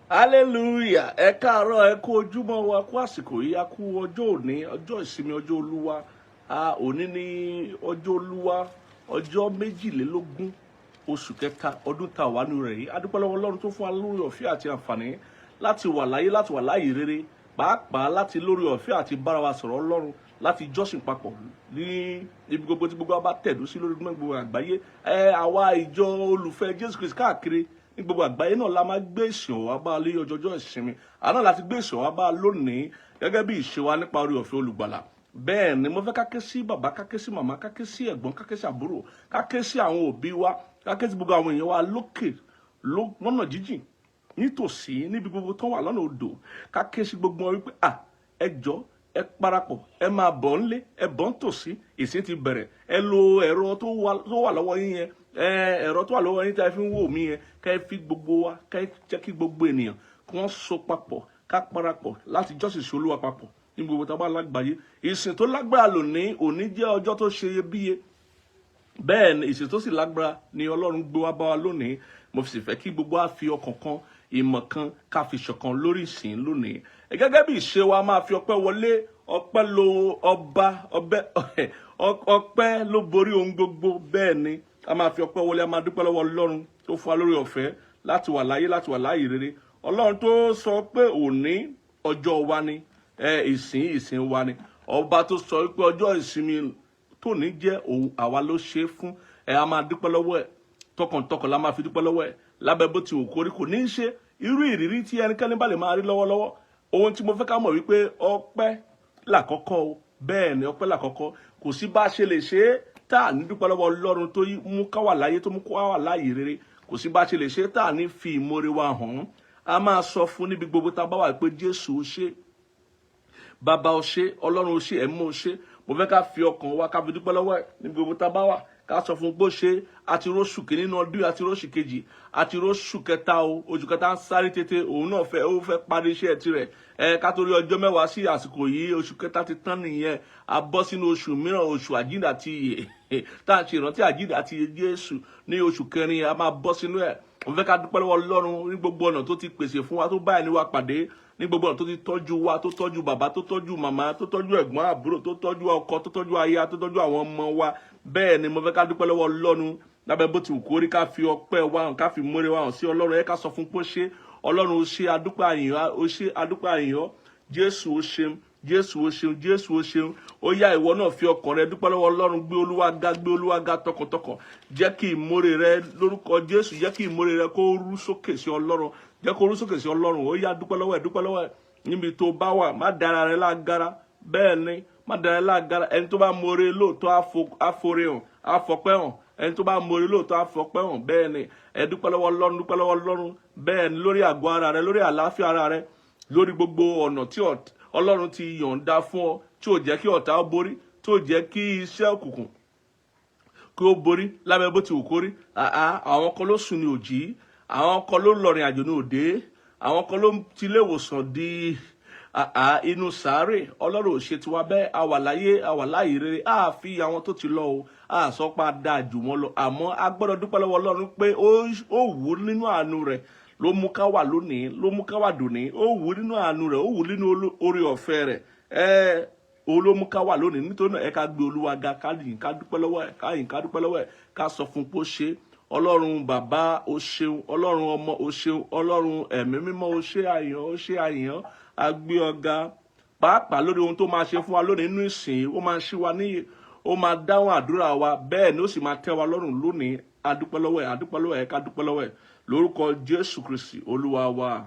Hallelujah. Ẹ káàárọ̀, ẹ kú ojúmọ́ wa, kú àsìkò yìí, a kú ọjọ́ òní, ọjọ́ ìsinmi, ọjọ́ Olúwa. Òní ní ọjọ́ Olúwa, ọjọ́ méjìlélógún oṣù kẹta ọdún tá a wà nínú rẹ̀ yìí. A dúpẹ́ lọ́wọ́ Ọlọ́run tó fún wa lórí ọ̀fẹ́ àti àǹfààní láti wà láyé rere, pàápàá láti lórí ọ̀fẹ́ àti bára wa sọ̀rọ̀ Ọlọ́run, láti jọ́sìn papọ̀ ní ibi gbogbo tí gbogbo wa bá tẹ̀dó sí lórí gbogbo àgbáyé. Àwa ìjọ olùfẹ́ Jésù Kristi káàkiri ní gbogbo àgbáyé náà la máa gbé ìsìn wa bá lé ọjọ́jọ́ ìsinmi. Àná láti gbé ìsìn wa bá lónìí gẹ́gẹ́ bí ìṣe wa nípa orí ọ̀fẹ́ olùgbàlà. Bẹ́ẹ̀ ni mo fẹ́ káké sí bàbá, káké sí màmá, káké sí ẹ̀gbọ́n, káké sí àbúrò, káké sí àwọn òbí wa, káké sí gbogbo àwọn èèyàn wa lókè lọ́nà jíjìn, nítòsí, níbi gbogbo tó wà lọ́nà odò. Káké sí gbogbo wọn wípé ẹ jọ̀ọ́, ẹ parapọ̀, ẹ máa bọ̀ ńlé, ẹ bọ̀ ńtòsí, ìsìn ti bẹ̀rẹ̀. Ẹ lo ẹ̀rọ tó wà lọ́wọ́ yín yẹn, ẹ̀rọ tó wà lọ́wọ́ yín tí a fi ń wò mí yẹn, ká ẹ fi gbogbo wa, ká ẹ jẹ́ kí gbogbo ènìyàn kí wọ́n so papọ̀, ká parapọ̀ láti jọ́sìn sí Olúwa papọ̀ ní gbogbo tá a bá lágbàáyé. Ìsìn tó lágbára lónìí, òní jẹ́ ọjọ́ tó ṣe iyebíye. Bẹ́ẹ̀ ni ìsìn tó sì lágbára ni Ọlọ́run gbé wá bá wa lónìí. Mo sì fẹ́ kí gbogbo wa fi ọkàn kan, ìmọ̀ kan, ká fi ṣọ̀kan lórí ìsìn lónìí. Gẹ́gẹ́ bí ìṣe wa máa fi ọpẹ́ wọlé, ọpẹ́ ló ọpẹ́ ló borí ohun gbogbo. Bẹ́ẹ̀ ni a máa fi ọpẹ́ wọlé, a máa dúpẹ́ lọ́wọ́ Ọlọ́run tó fún wa lórí ọ̀fẹ́ láti wà láyé rere. Ọlọ́run tó sọ pé òní ọjọ́ wa ni, ìsìn wa ni. Ọba tó sọ pé ọjọ́ ìsinmi tóní jẹ́ òun, àwa ló ṣe é fún. A máa dúpẹ́ lọ́wọ́ ẹ̀, tọkàntọkàn la máa fi dúpẹ́ lọ́wọ́ ẹ̀. Lábẹ́ bó ti wù kórí, kò ní í ṣe irú ìrírí tí ẹnikẹ́ni bá lè máa rí lọ́wọ́lọ́wọ́. Ohun tí mo fẹ́ ká mọ̀ wípé ọpẹ́ làkọ́kọ́ o. Bẹ́ẹ̀ ni ọpẹ́ làkọ́kọ́. Kò sí bá a ṣe lè ṣe é tá à ní dúpẹ́ lọ́wọ́ Ọlọ́run tó mú ká wà láyé, tó mú ká wà láyé rere. Kò sí bá a ṣe lè ṣe é tá à ní fi ìmoore wa hàn. A máa sọ fún níbi gbogbo tá a bá wà pé Jésù ó ṣe, Bàbá ó ṣe, Ọlọ́run ó ṣe, Ẹ̀mí ó ṣe. Mo fẹ́ ká fi ọkàn wa ká fi dúpẹ́ lọ́wọ́ ẹ̀ níbi gbogbo tá a bá wà. Ká sọ fún pé ó ṣe. Àti róṣù kìíní nínú ọdún, àti róṣù kejì, àti róṣù kẹta o. Oṣù kẹta ń sáré tètè, òun náà fẹ́ parí iṣẹ́ tirẹ̀. Ká torí ọjọ́ mẹ́wàá sí àsìkò yìí, oṣù kẹta ti tán nìyẹn. A bọ́ sínú oṣù mìíràn, oṣù àjíǹde àti ìyè. Tá à ń ṣe ìrántí àjíǹde àti ìyè Jésù ní oṣù kẹrin, a máa bọ́ sínú ẹ̀. Mo fẹ́ ká dúpẹ́ lọ́wọ́ Ọlọ́run ní gbogbo ọ̀nà tó ti pèsè fún wa, tó bá ẹni wa pàdé, ní gbogbo ọ̀nà tó ti tọ́jú wa, tó tọ́jú bàbá, tó tọ́jú màmá, tó tọ́jú ẹ̀gbọ́n àbúrò, tó tọ́jú ọkọ, tó tọ́jú aya, tó tọ́jú àwọn ọmọ wa. Bẹ́ẹ̀ ni mo fẹ́ ká dúpẹ́ lọ́wọ́ Ọlọ́run. Lábẹ́ bó ti wù kórí, ká fi ọpẹ́ wa hàn, ká fi ìmoore wa hàn sí Ọlọ́run. Ká sọ fún pé ó ṣe. Ọlọ́run ó ṣe, adúpẹ́ àyàn, ó ṣe, adúpẹ́ àyàn. Jésù ó ṣeun, Jésù ó ṣeun, Jésù ó ṣeun. Ó yá ìwọ náà fi ọkàn rẹ dúpẹ́ lọ́wọ́ Ọlọ́run. Gbé Olúwa ga tọkàntọkàn. Jẹ́ kí ìmoore rẹ lórúkọ Jésù, jẹ́ kí ìmoore rẹ kó rú sókè sí Ọlọ́run. Jẹ́ kó rú sókè sí Ọlọ́run. Ó yá dúpẹ́ lọ́wọ́ ẹ̀, dúpẹ́ lọ́wọ́ ẹ̀. Níbi tó bá wà, má dára rẹ lágara. Bẹ́ẹ̀ ni, má dára rẹ lágara. Ẹni tó bá moore lóòótọ́ àforí hàn, àfọpẹ́ hàn. Ẹni tó bá moore lóòótọ́ àfọpẹ́ hàn. Bẹ́ẹ̀ ni, ẹ dúpẹ́ lọ́wọ́ Ọlọ́run, dúpẹ́ lọ́wọ́ Ọlọ́run. Bẹ́ẹ̀ ni, lórí àgọ́ ara rẹ, lórí àlàáfíà ara rẹ, lórí gbogbo ọ̀nà tí Ọlọ́run ti yọ̀ǹda fún ọ, tí ò jẹ́ kí ọ̀tá ó borí, tí ò jẹ́ kí iṣẹ́ òkùnkùn kí ó borí. Lábẹ́ bó ti wù kórí, àwọn kan ló sùn ní òjì, àwọn kan ló lọ rìn àjò ní òde, àwọn kan ló ti ilé ìwòsàn di inú sàárè. Ọlọ́run ò ṣe tiwa bẹ́ẹ̀. A wà láyé rere. A fi àwọn tó ti lọ o, a sọ pé a dáa jù wọ́n lọ. Àmọ́ a gbọ́dọ̀ dúpẹ́ lọ́wọ́ Ọlọ́run pé ó wù nínú àánú rẹ̀ ló mú ká wà lónìí, ló mú ká wà dòní. Ó wù nínú àánú rẹ̀, ó wù nínú orí ọ̀fẹ́ rẹ̀. Ló mú ká wà lónìí. Nítorí náà ẹ ká gbé Olúwa ga, ká yìn, ká dúpẹ́ lọ́wọ́ ẹ̀, ká yìn, ká dúpẹ́ lọ́wọ́ ẹ̀. Ká sọ fún pé ó ṣe. Ọlọ́run bàbá ó ṣeun, Ọlọ́run ọmọ ó ṣeun, Ọlọ́run ẹ̀mí mímọ́ ó ṣe àyàn, ó ṣe àyàn. A gbé ọ̀gá pàápàá lórí ohun tó máa ṣe fún wa lónìí nínú ìsìn. Ó máa ṣí wa níyè, ó máa dáhùn àdúrà wa. Bẹ́ẹ̀ ni ó sì máa tẹ́ wa lọ́rùn lónìí. A dúpẹ́ lọ́wọ́ ẹ̀, a dúpẹ́ lọ́wọ́ ẹ̀, ká dúpẹ́ lọ́wọ́ ẹ̀. Lórúkọ Jésù Kristi Olúwa wa.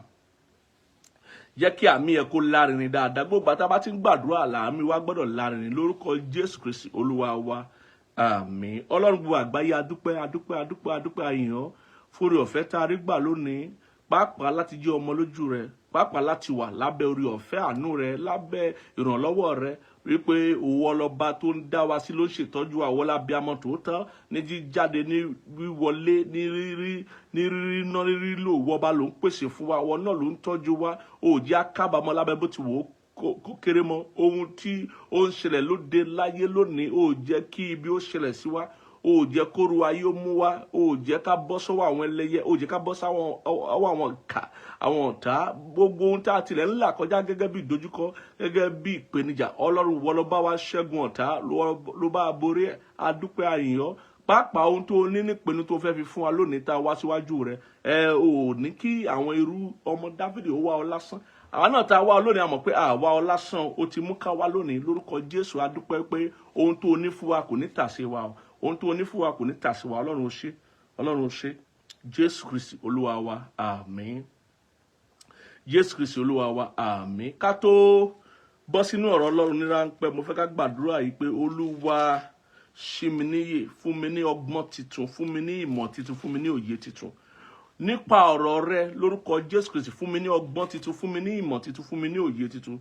Jẹ́ kí àmì ẹ̀ kó lárinrin dáadáa. Gbogbo àtàbá tí ń gbàdúrà làámi wa gbọ́dọ̀ lárinrin. Lórúkọ Jésù Kristi Olúwa wa. Àmín. Ọlọ́run gbogbo àgbáyé, adúpẹ́ àyàn fórí ọ̀fẹ́ tá a rí gbà lónìí. Pàápàá láti jẹ́ ọmọ lójú rẹ̀, pàápàá láti wà lábẹ́ orí ọ̀fẹ́ àánú rẹ̀, lábẹ́ ìrànlọ́wọ́ rẹ̀. Wípé òwò ọlọ́ba tó ń dá wa sí ló ń ṣètọ́jú àwọn lábíamọ tòótọ́, ní jíjáde, ní wíwọlé, ní rírí náà, rírí lò. Wọ́ba ló ń pèsè fún wa, àwọn náà ló ń tọ́jú wa. Ó jẹ́ akábàámọ̀ lábẹ́ bó ti wò ó kó kéré mọ́. Ohun tí ó ń ṣẹlẹ̀ lóde láyé lónìí, ó jẹ́ kí ibi ó ṣẹlẹ̀ sí wa. ó jẹ́ kóru ayé ó mú wá, ó jẹ́ ká bọ́ sọ́wọ́ àwọn ẹlẹ́yẹ, ó jẹ́ ká bọ́ sáwọn àwọn ìkà, àwọn ọ̀tá, gbogbo ohun tá a tilẹ̀ ń là kọjá gẹ́gẹ́ bí ìdojúkọ, gẹ́gẹ́ bí ìpèníjà. Ọlọ́run wọ ló bá wa ṣẹ́gun ọ̀tá, ló bá borí ẹ̀, a dúpẹ́ àyìnọ́. Pàápàá ohun tó ní nípinnu tó fẹ́ fi fún wa lónìí tá a wá síwájú rẹ̀, ò ní kí àwọn irú ọmọ Dáfídì ó wá ọ lásán. Àwa náà tá a wá lónìí a mọ̀ pé àwa ọ lásán, ó ti mú ká wá lónìí lórúkọ Jésù. A dúpẹ́ pé ohun tó ní fún wa kò ní tàsé wa o, ohun tó ní fún wa kò ní tàsé wa. Ọlọ́run ó ṣé, Ọlọ́run ó ṣé. Jésù Kristi Olúwa wa, àmín. Jésù Kristi Olúwa wa, àmín. Ká tó bọ́ sínú ọ̀rọ̀ Ọlọ́run ní ráńpẹ́, mo fẹ́ ká gbàdúrà yìí pé Olúwa ṣí mi níyè, fún mi ní ọgbọ́n titun, fún mi ní ìmọ̀ titun, fún mi ní òye titun nípa ọ̀rọ̀ rẹ lórúkọ Jésù Kristi. Fún mi ní ọgbọ́n titun, fún mi ní ìmọ̀ titun, fún mi ní òye titun.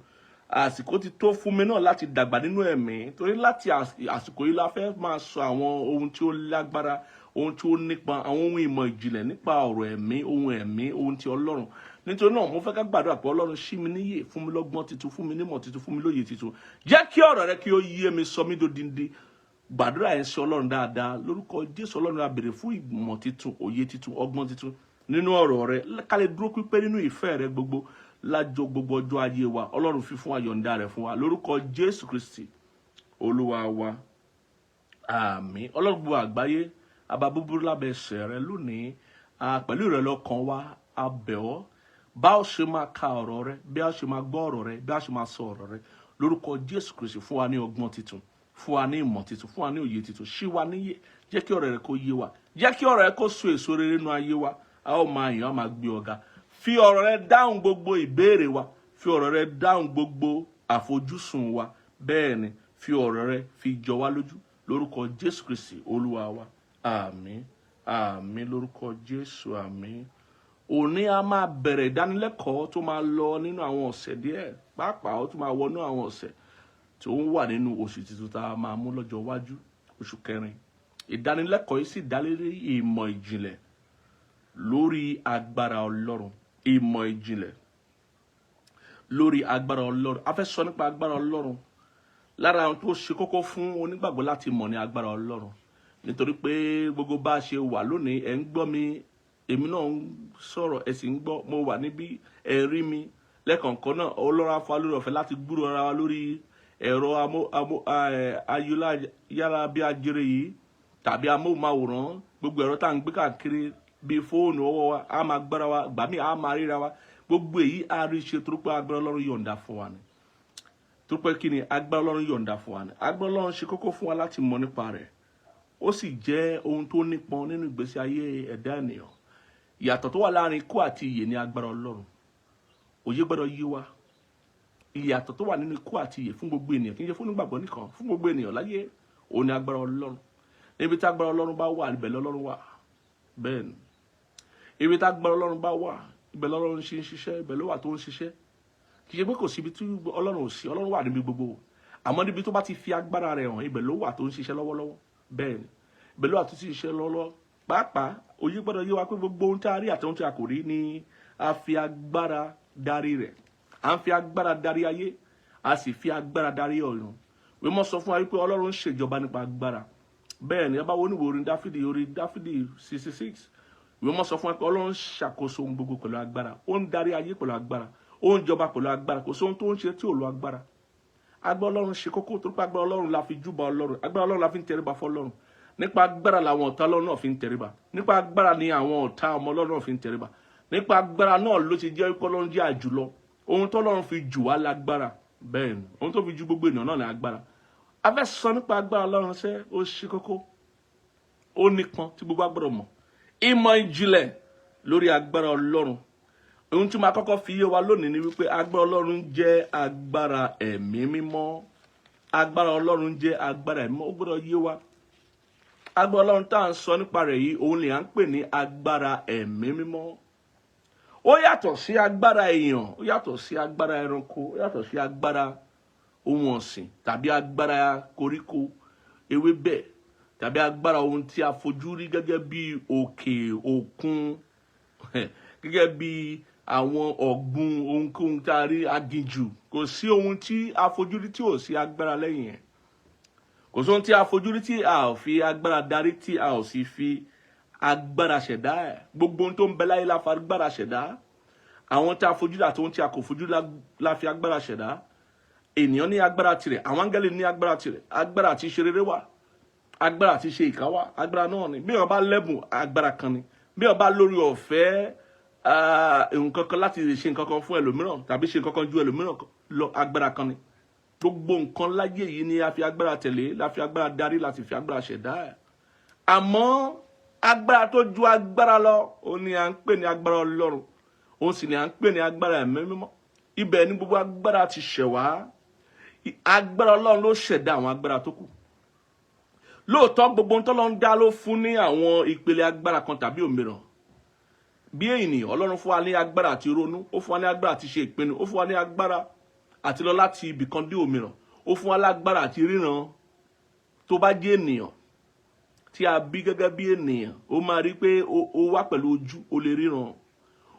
Àsìkò ti tó fún mi náà láti dàgbà nínú ẹ̀mí, torí láti àsìkò yìí la fẹ́ máa sọ àwọn ohun tí ó lágbára, ohun tí ó nípa, àwọn ohun ìmọ̀ ìjìnlẹ̀ nípa ọ̀rọ̀ ẹ̀mí, ohun ti Ọlọ́run. Nítorí náà mo fẹ́ ká gbàdúrà pé Ọlọ́run ṣí mi níyè, fún mi lọ́gbọ́n titun, fún mi ní ìmọ̀ titun, fún mi lóye titun. Jẹ́ kí ọ̀rọ̀ rẹ kí ó yé mi, sọ mí dodindi. Gbàdúrà yẹn sí Ọlọ́run dáadáa lórúkọ Jésù. Ọlọ́run a béèrè fún ìmọ̀ titun, òye titun, ọgbọ́n titun nínú ọ̀rọ̀ rẹ, ká lè dúró pípẹ́ nínú ìfẹ́ rẹ gbogbo lájọ gbogbo ọjọ́ ayé wa. Ọlọ́run fi fún àyọ̀ǹda rẹ̀ fún wa lórúkọ Jésù Kristi Olúwa wa, àmín. Ọlọ́run gbogbo àgbáyé, àbá búburú lábẹ́ ẹsẹ̀ rẹ lónìí, pẹ̀lú ìrẹ̀lẹ̀ ọkàn wa a bẹ̀ ọ́, bá ó ṣe máa ka ọ̀rọ̀ rẹ, bí a ṣe máa gbọ́ ọ̀rọ̀ rẹ, bí a ṣe máa sọ ọ̀rọ̀ rẹ lórúkọ Jésù Kristi. Fún wa ní ọgbọ́n titun, fún wa ní ìmọ̀ titun, fún wa ní òye titun. Ṣí wa níyè, jẹ́ kí ọ̀rọ̀ rẹ kó yé wa, jẹ́ kí ọ̀rọ̀ rẹ kó so èso rere nínú ayé wa. A ó máa yìn, a ó máa gbé ọ̀gá. Fi ọ̀rọ̀ rẹ dáhùn gbogbo ìbéèrè wa, fi ọ̀rọ̀ rẹ dáhùn gbogbo àfojúsùn wa. Bẹ́ẹ̀ ni, fi ọ̀rọ̀ rẹ fi jọ wá lójú lórúkọ Jésù Kristi Olúwa wa, àmín. Àmín lórúkọ Jésù, àmín. Òní a máa bẹ̀rẹ̀ ìdánilẹ́kọ̀ọ́ tó máa lọ nínú àwọn ọ̀sẹ̀ díẹ̀, pàápàá ó tún máa wọnú àwọn ọ̀sẹ̀ tó ń wà nínú oṣù tuntun tá a máa mú lọ́jọ́ iwájú, oṣù kẹrin. Ìdánilẹ́kọ̀ọ́ yìí sì dá lórí ìmọ̀ ìjìnlẹ̀ lórí agbára Ọlọ́run, ìmọ̀ ìjìnlẹ̀ lórí agbára Ọlọ́run. A fẹ́ sọ nípa agbára Ọlọ́run. Lára àwọn tó ṣe kókó fún onígbàgbọ́ láti mọ̀ ní agbára Ọlọ́run, nítorí pé gbogbo bá a ṣe wà lónìí, ẹ̀ ń gbọ́ mi, èmi náà ń sọ̀rọ̀, ẹ sì ń gbọ́, mo wà níbí, ẹ rí mi lẹ́kọ̀ọ̀kan náà. Ọlọ́run á fún wa lórí ọ̀fẹ́ láti gbúrò ara wa lórí ẹ̀rọ ayélujára bí ajere yìí tàbí amóhùnmáwòrán, gbogbo ẹ̀rọ tá à ń gbé káàkiri bíi fóònù ọwọ́ wa, a máa gbára wa, gbà mí a máa ríra wa. Gbogbo èyí a rí ṣe torí pé agbára Ọlọ́run yọ̀ǹda fún wa ni. Torí pé kí ni agbára Ọlọ́run yọ̀ǹda fún wa ni. Agbára Ọlọ́run ṣe kókó fún wa láti mọ̀ nípa rẹ̀. Ó sì jẹ́ ohun tó nípọn nínú ìgbésí ayé ẹ̀dá ènìyàn. Ìyàtọ̀ tó wà láàrin ikú àti ìyè ni agbára Ọlọ́run. Òye gbọ́dọ̀ yé wa. Ìyàtọ̀ tó wà nínú ikú àti ìyè fún gbogbo ènìyàn, kì í ṣe fún onígbàgbọ́ nìkan, fún gbogbo ènìyàn láyé, òun ni agbára Ọlọ́run. Níbi tí agbára Ọlọ́run bá wà, níbẹ̀ l'Ọlọ́run wà. Bẹ́ẹ̀ ni. Ibi tí agbára Ọlọ́run bá wà, ibẹ̀ l'Ọlọ́run ṣe ń ṣiṣẹ́, ibẹ̀ ló wà tó ń ṣiṣẹ́. Kì í ṣe pé kò síbi tí Ọlọ́run ò sí, Ọlọ́run wà níbi gbogbo. Àmọ́ níbi tó bá ti fi agbára rẹ̀ hàn, ibẹ̀ ló wà tó ń ṣiṣẹ́ lọ́wọ́lọ́wọ́. Bẹ́ẹ̀ ni. Ibẹ̀ ló wà tó ti ṣiṣẹ́ lọ́wọ́lọ́wọ́. Pàápàá òye gbọ́dọ̀ yé wa pé gbogbo ohun tí a rí àti ohun tí a kò rí ni a fi agbára darí rẹ̀. À ń fi agbára darí ayé, a sì fi agbára darí ọ̀run. Wí mọ́ sọ fún wa wípé Ọlọ́run ń ṣèjọba nípa agbára. Bẹ́ẹ̀ ni, ẹ bá wo níbo orin Dáfídì 66. Wí mọ́ sọ fún wa pé Ọlọ́run ṣàkóso ohun gbogbo pẹ̀lú agbára. Ó ń darí ayé pẹ̀lú agbára. Ó ń jọba pẹ̀lú agbára. Kò sí ohun tó ń ṣe tí ò lo agbára. Agbára Ọlọ́run ṣe kókó torí pé agbára Ọlọ́run la fi júbà Ọlọ́run. Agbára Ọlọ́run la fi ń tẹríba fún Ọlọ́run. Nípa agbára làwọn ọ̀tá Ọlọ́run náà fi ń tẹríba. Nípa agbára ni àwọn ọ̀tá ọmọ Ọlọ́run náà fi ń tẹríba. Nípa agbára náà ló ti jẹ́ pé Ọlọ́run jẹ́ àjùlọ. Ohun tó Ọlọ́run fi jù wá lágbára. Bẹ́ẹ̀ ni, ohun tó fi jù gbogbo ènìyàn náà ní agbára. A fẹ́ sọ nípa agbára Ọlọ́run ṣe ó ṣe kókó. Ó nípọn tí gbogbo agbọ́dọ̀ mọ̀. Ìmọ̀ ìjìnlẹ̀ lórí agbára Ọlọ́run. Ohun tí máa kọ́kọ́ fi yé wa lónìí ni wípé agbára Ọlọ́run jẹ́ agbára ẹ̀mí mímọ́. Agbára Ọlọ́run jẹ́ agbára ẹ̀mí mímọ́. Ó gbọ́dọ̀ yé wa. Agbára Ọlọ́run tá à ń sọ nípa rẹ̀ yìí, òun lè à ń pè ní agbára ẹ̀mí mímọ́. Ó yàtọ̀ sí agbára èèyàn, ó yàtọ̀ sí agbára ẹranko, ó yàtọ̀ sí agbára ohun ọ̀sìn tàbí agbára koríko ewébẹ̀ tàbí agbára ohun tí a fojú rí gẹ́gẹ́ bí òkè òkun, gẹ́gẹ́ bí àwọn ọ̀gbun ohunkóhun tá a rí aginjù. Kò sí ohun tí a fojú rí tí ò sí agbára lẹ́yìn ẹ̀. Kò kò sóhun tí a fojú rí tí a ò fi agbára darí tí a ò sì fi agbára ṣẹ̀dá ẹ̀. Gbogbo ohun tó ń bẹ láyé la fi agbára ṣẹ̀dá. Àwọn tí a fojú rí àti ohun tí a kò fojú rí la fi agbára ṣẹ̀dá. Ènìyàn ní agbára tirẹ̀, àwọn áńgẹ́lì ní agbára tirẹ̀. Agbára àti ṣe rere wà, agbára àti ṣe ìkà wà, agbára náà ni. Bí wọ́n bá lẹ́bùn, agbára kan ni. Bí wọ́n bá lórí ọ̀fẹ́ nǹkan kan láti ṣe nǹkan kan fún ẹlòmíràn tàbí ṣe nǹkan kan ju ẹlòmíràn lọ, agbára kan ni. Gbogbo nǹkan láyé yìí ni a fi agbára tẹ̀lé, la fi agbára darí, láti fi agbára ṣẹ̀dá ẹ̀. Àmọ́ agbára tó ju agbára lọ, òun ni à ń pè ní agbára Ọlọ́run. Òun sì ni à ń pè ní agbára Ẹ̀mí Mímọ́. Ibẹ̀ ni gbogbo agbára ti ṣẹ̀ wá. Agbára Ọlọ́run ló ṣẹ̀dá àwọn agbára tó kù. Lóòótọ́ gbogbo ohun t'Ọlọ́run dá ló fún ní àwọn ìpele agbára kan tàbí òmíràn. Bí ènìyàn, Ọlọ́run fún wa ní agbára àti ronú, ó fún wa ní agbára àti ṣe ìpinnu, ó fún wa ní agbára àti lọ láti ibì kan dé òmíràn, ó fún wa lágbára àti ríran. Tó bá jẹ́ ènìyàn tí a bí gẹ́gẹ́ bí ènìyàn, ó máa rí pé ó wá pẹ̀lú ojú, ó lè ríran.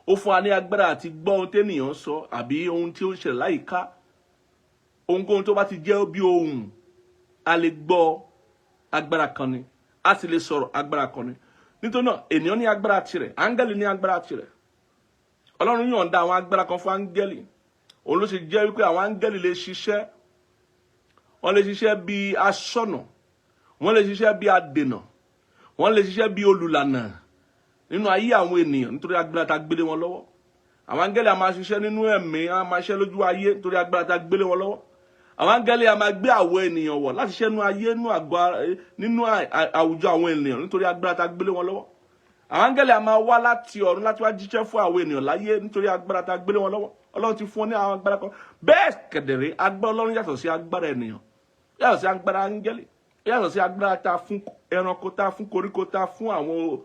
Ó fún wa ní agbára àti gbọ́ ohun tí ènìyàn sọ àbí ohun tí ó ń ṣẹlẹ̀ láyìíká. Ohunkóhun tó bá ti jẹ́ bí ohùn, a lè gbọ́, agbára kan ni. A sì lè sọ̀rọ̀, agbára kan ni. Nítorí náà ènìyàn ní agbára tirẹ̀, áńgẹ́lì ní agbára tirẹ̀. Ọlọ́run yọ̀ǹda àwọn agbára kan fún áńgẹ́lì. Òun ló ṣe jẹ́ wípé àwọn áńgẹ́lì lè ṣiṣẹ́. Wọ́n lè ṣiṣẹ́ bí aṣọ́nà, wọ́n lè ṣiṣẹ́ bí adènà, wọ́n lè ṣiṣẹ́ bí olùlànà nínú ayé àwọn ènìyàn nítorí agbára tá gbélé wọn lọ́wọ́. Àwọn áńgẹ́lì a máa ṣiṣẹ́ nínú ẹ̀mí, a máa ṣiṣẹ́ lójú ayé nítorí agbára tá gbélé wọn lọ́wọ́. Àwọn áńgẹ́lì a máa gbé àwọ̀ ènìyàn wọ̀ láti ṣiṣẹ́ nínú ayé, nínú àwùjọ àwọn ènìyàn nítorí agbára tá gbélé wọn lọ́wọ́. Àwọn áńgẹ́lì a máa wá láti ọ̀run láti wá jíṣẹ́ fún àwọn ènìyàn láyé nítorí agbára tá gbélé wọn lọ́wọ́. Ọlọ́run ti fún wọn ní àwọn agbára kan. Bẹ́ẹ̀ kẹ̀dẹ̀rẹ́ agbára Ọlọ́run yàtọ̀ sí agbára ènìyàn, yàtọ̀ sí agbára áńgẹ́lì, yàtọ̀ sí agbára tá fún ẹranko, tá fún koríko, tá fún àwọn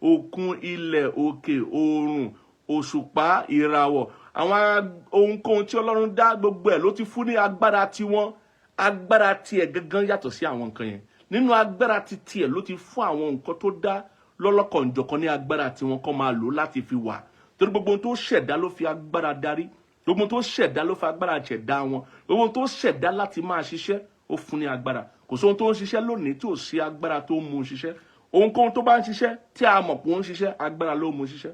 òkun, ilẹ̀, òkè, oòrùn, òṣùpá, ìràwọ̀. Àwọn ohunkóhun tí Ọlọ́run dá, gbogbo ẹ̀ ló ti fún ní agbára tiwọn. Agbára tiẹ̀ gangan yàtọ̀ sí àwọn nǹkan yẹn. Nínú agbára ti tiẹ̀ ló ti fún àwọn nǹkan tó dá lọ́lọ́kanjọ̀kan ní agbára tiwọn kó máa lò láti fi wà. Torí gbogbo ohun tó ṣẹ̀dá ló fi agbára darí, gbogbo ohun tó ṣẹ̀dá ló fi agbára ṣẹ̀dá wọn, gbogbo ohun tó ṣẹ̀dá láti máa ṣiṣẹ́ ó fún ní agbára. Kò sóhun tó ń ṣiṣẹ́ lónìí tí ò sí agbára tó mú un ṣiṣẹ́. Ohunkóhun tó bá ń ṣiṣẹ́ tí a mọ̀ pé ó ń ṣiṣẹ́, agbára ló mú un ṣiṣẹ́.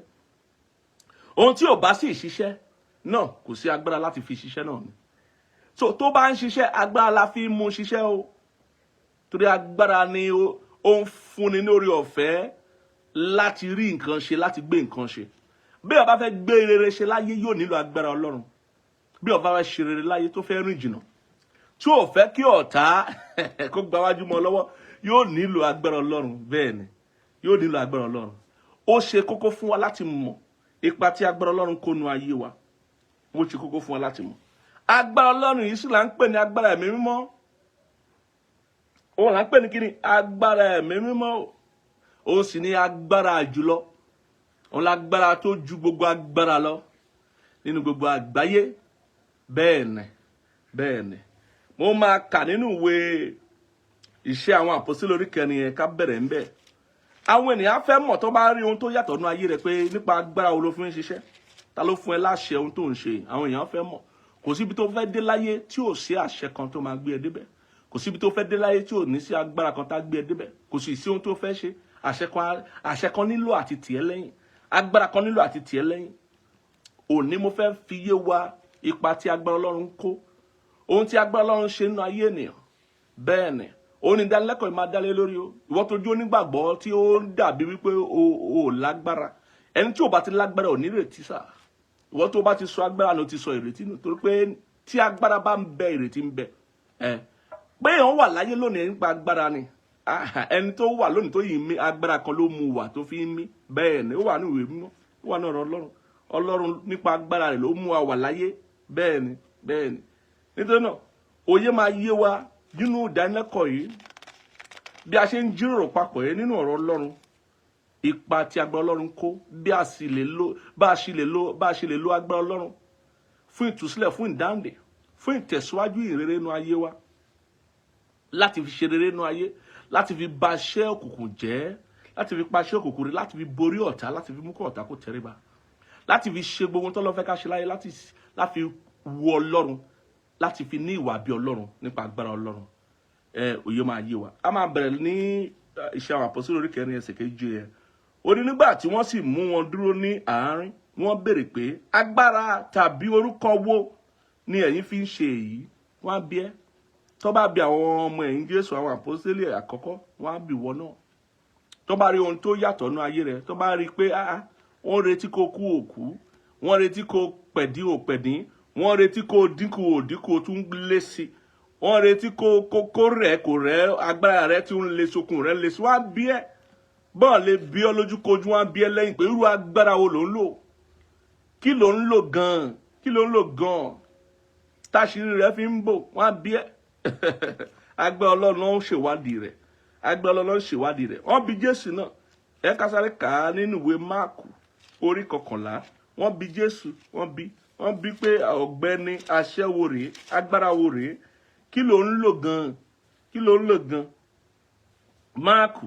Ohun tí ò bá sì ṣiṣẹ́ náà kò sí agbára láti fi ṣiṣẹ́ náà ni. So tó bá ń ṣiṣẹ́, agbára la fi mú un ṣiṣẹ́ o. Torí agbára ni ó ń fúnni ní orí ọ̀fẹ́ láti rí nǹkan ṣe, láti gbé nǹkan ṣe. Bí ó bá fẹ́ gbé rere ṣe láyé yóò nílò agbára Ọlọ́run. Bí ó bá fẹ́ ṣe rere láyé tó fẹ́ rìn jìnnà, tí ò fẹ́ kí ọ̀tá kó gba wájú mọ́ lọ́wọ́, yóò nílò agbára Ọlọ́run. Bẹ́ẹ̀ ni, yóò nílò agbára Ọlọ́run. Ó ṣe kókó fún wa láti mọ̀ ipa tí agbára Ọlọ́run kó nu ayé wa. Ó ṣe kókó fún wa láti mọ̀. Agbára Ọlọ́run yìí sì là ń pè ní agbára Ẹ̀mí Mímọ́. Ó là ń pè ní kíni? Agbára Ẹ̀mí Mímọ́. Ó sì ní agbára jùlọ. Ó lágbára tó ju gbogbo agbára lọ nínú gbogbo àgbáyé. Bẹ́ẹ̀ ni, bẹ́ẹ̀ ni. Mo máa kà nínú ìwé Iṣẹ́ àwọn Àpọ́sítélì orí 9 yẹn, ká bẹ̀rẹ̀ ńbẹ̀. Àwọn ènìyàn fẹ́ mọ̀ tó bá rí ohun tó yàtọ̀ nínú ayé rẹ̀ pé nípa agbára wo ló fi ń ṣiṣẹ́. Ta ló fún ẹ láṣẹ ohun tó ń ṣe? Àwọn èèyàn fẹ́ mọ̀. Kò síbi tó fẹ́ dé láyé tí ò sí àṣẹ kan tó máa gbé ẹ débẹ̀. Kò síbi tó fẹ́ dé láyé tí ò ní sí agbára kan tá gbé ẹ débẹ̀. Kò sì sí ohun tó fẹ́ ṣe. Àṣẹ kan nílò àti tì ẹ́ lẹ́yìn. Agbára kan nílò àti tì ẹ́ lẹ́yìn. Òní mo fẹ́ fi yé wa ipa tí agbára Ọlọ́run kó. Ohun tí agbára Ọlọ́run ṣe nínú ayé ènìyàn. Bẹ́ẹ̀ ni, òun ni ìdánilẹ́kọ̀ọ́ yìí máa dálé lórí o. Ìwọ tó jó onígbàgbọ́ tí ó dàbí wípé o lágbára. Ẹni tí ò bá ti lágbára ò ní ìrètí sà. Ìwọ tó bá ti sọ agbára ló ti sọ ìrètí nù. Torí pé tí agbára bá ń bẹ, ìrètí ń bẹ. Pé èèyàn wà láyé lónìí nípa agbára ni. Ẹni tó wà lónìí tó yìí mí, agbára kan ló mú wà tó fi ń mí. Bẹ́ẹ̀ ni, ó wà ní ìwé mímọ́, ó wà ní ọ̀rọ̀ Ọlọ́run. Ọlọ́run nípa agbára rẹ̀ ló mú wa wà láyé. Bẹ́ẹ̀ ni, bẹ́ẹ̀ ni. Nítorí náà, òye máa yé wa nínú ìdánilẹ́kọ̀ọ́ yìí bí a ṣe ń jíròrò papọ̀ yìí nínú ọ̀rọ̀ Ọlọ́run. Ipa tí agbára Ọlọ́run kó, bí a ṣe lè lo agbára Ọlọ́run fún ìtúsílẹ̀, fún ìdáǹdè, fún ìtẹ̀síwájú ìrere inú ayé wa, láti fi ṣe rere inú ayé, láti fi ba iṣẹ́ òkùnkùn jẹ́, láti fi pa iṣẹ́ òkùnkùn rẹ́, láti fi borí ọ̀tá, láti fi mú kó ọ̀tá kó tẹríba, láti fi ṣe gbogbo tó lọ fẹ́ ká ṣe láyé, láti wu Ọlọ́run, láti fi ní ìwà bí Ọlọ́run nípa agbára Ọlọ́run. òye máa yé wa. A máa bẹ̀rẹ̀ ní iṣẹ́ àwọn àpọ́sítélì orí 4 ẹsẹ̀ 7 ẹ̀. Ó ní nígbà tí wọ́n sì mú wọn dúró ní àárín, wọ́n béèrè pé agbára tàbí orúkọ wo ni ẹ̀yin fi ń ṣe èyí? Wọ́n á bi ẹ́. Tó bá bi àwọn ọmọ ẹ̀yìn Jésù, àwọn àpọ́sítélì àkọ́kọ́, wọ́n á bi wọ́n náà. Tó bá rí ohun tó yàtọ̀ nínú ayé rẹ̀, tó bá rí pé wọ́n retí kó kú òkú, wọ́n retí kó pẹ̀dí òpẹ̀dín, wọ́n retí kó dínkù òdínkù tún lé sí, wọ́n retí kó rẹ̀ kò rẹ̀, agbára rẹ̀ tún lé sókun rẹ̀ lé sí, wọ́n á bi ẹ́. Bọ́ọ̀ lè bí ọ lójú kojú, wọ́n á bi ẹ́ lẹ́yìn pé irú agbára wo ló ń lò? Kí ló ń lò gan-an? Kí ló ń lò gan-an? Táṣírí rẹ̀ fi ń bò, wọ́n á bi ẹ́. Agbára Ọlọ́run ló ń ṣèwádìí rẹ̀. Agbára Ọlọ́run ṣèwádìí rẹ̀. Wọ́n bi Jésù náà. Ẹ ká sáré kà á nínú ìwé Máàkù orí 11. Wọ́n bi Jésù, wọ́n bi pé ọ̀gbẹ́ni, àṣẹ wo rèé? Agbára wo rèé? Kí ló ń lò gan-an? Kí ló ń lò gan-an? Máàkù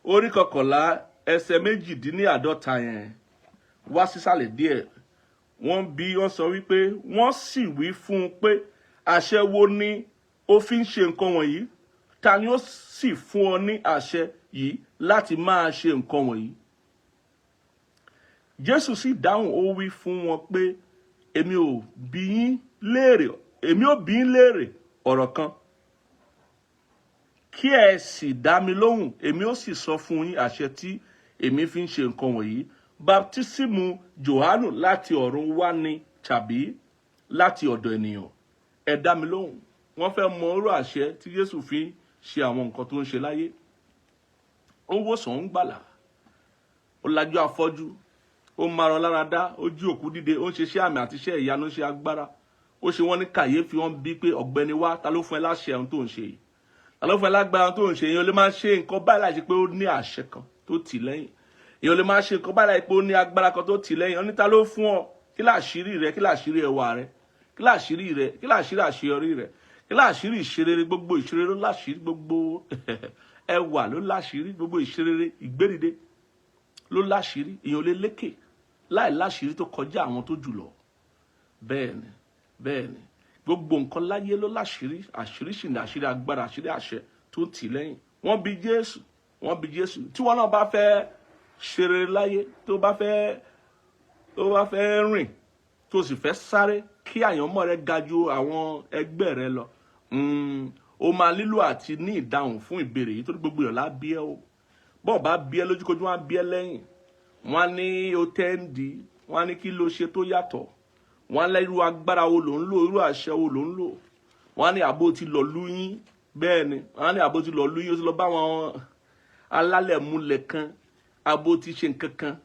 orí 11 ẹsẹ̀ 52 yẹn wá sísàlẹ̀ díẹ̀. Wọ́n sọ wípé wọ́n sì wí fún un pé àṣẹ wo ni ó fi ń ṣe nǹkan wọ̀nyí? Ta ni ó sì fún ọ ní àṣẹ yìí láti máa ṣe nǹkan wọ̀nyí? Jésù sì dáhùn, ó wí fún wọn pé èmi ò bi yín léèrè ọ̀rọ̀ kan, kí ẹ sì dá mi lóhùn, èmi ó sì sọ fún yín àṣẹ tí èmi fi ń ṣe nǹkan wọ̀nyí. Baptísímù Jòhánù láti ọ̀run wá ni tàbí láti ọ̀dọ̀ ènìyàn? Ẹ dá mi lóhùn. Wọ́n fẹ́ mọ irú àṣẹ tí Jésù fi ń ṣe àwọn nǹkan tó ń ṣe láyé. Ó wòsàn, ń gbàlà, ó lajú afọ́jú, ó marọ lára dá, ó jí òkú dìde, ó ń ṣe iṣẹ́ àmì àti iṣẹ́ ìyanu, ṣe agbára. Ó ṣe wọ́n ní kàyéfì. Wọ́n bí pé ọ̀gbẹ́ni wá, ta ló fún ẹ láṣẹ ohun tó ń ṣe yìí? Ta ló fún ẹ lágbára tó ń ṣe? Èèyàn lè máa ṣe nǹkan báyìí láì ṣe pé ó ní àṣẹ kan tó tì lẹ́yìn. Èèyàn lè máa ṣe nǹkan báyìí láì pé ó ní agbára kan tó tì lẹ́yìn. Ó ní ta ló fún ọ? Kí láṣírí rẹ? Kí láṣírí ẹwà rẹ? Kí láṣírí rẹ? Kí láṣírí àṣeyọrí rẹ? Kí láṣírí ìṣerere? Gbogbo ìṣerere ló láṣírí, gbogbo ẹwà ló láṣírí, gbogbo ìṣerere ìgbédìde ló láṣírí. Èèyàn lè lékè láì láṣírí tó kọjá àwọn tó jù lọ. Bẹ́ẹ̀ni, gbogbo nǹkan láyé ló láṣírí. Àṣírí sì ní àṣírí agbára, àṣírí àṣẹ tó tì lẹ́yìn. Wọ́n bi Jésù. Tí wọ́n náà bá fẹ́ ṣerere láyé, tó bá fẹ́ rìn, tó sì fẹ́ sáré kí àyànmọ́ rẹ ga ju àwọn ẹgbẹ́ rẹ lọ, ó máa nílò àti ní ìdáhùn fún ìbéèrè yìí, torí gbogbo ìrọ̀lá bí ẹ o. Bọ́ọ̀ bá bí ẹ lójúkojú, wọ́n á bí ẹ lẹ́yìn. Wọ́n á ní o tẹ́ǹdì, wọ́n á ní kí ló ṣe tó yàtọ̀. Wọ́n á lẹ́rú agbára wo ló ń lò, irú àṣẹ wo ló ń lò. Wọ́n á ní àbó ti lọ lúyín. Bẹ́ẹ̀ni, wọ́n á ní àbó ti lọ lúyín, ó ti lọ bá wọn alálẹ̀ múlẹ̀ kan, àbó ti ṣe nǹkan kan.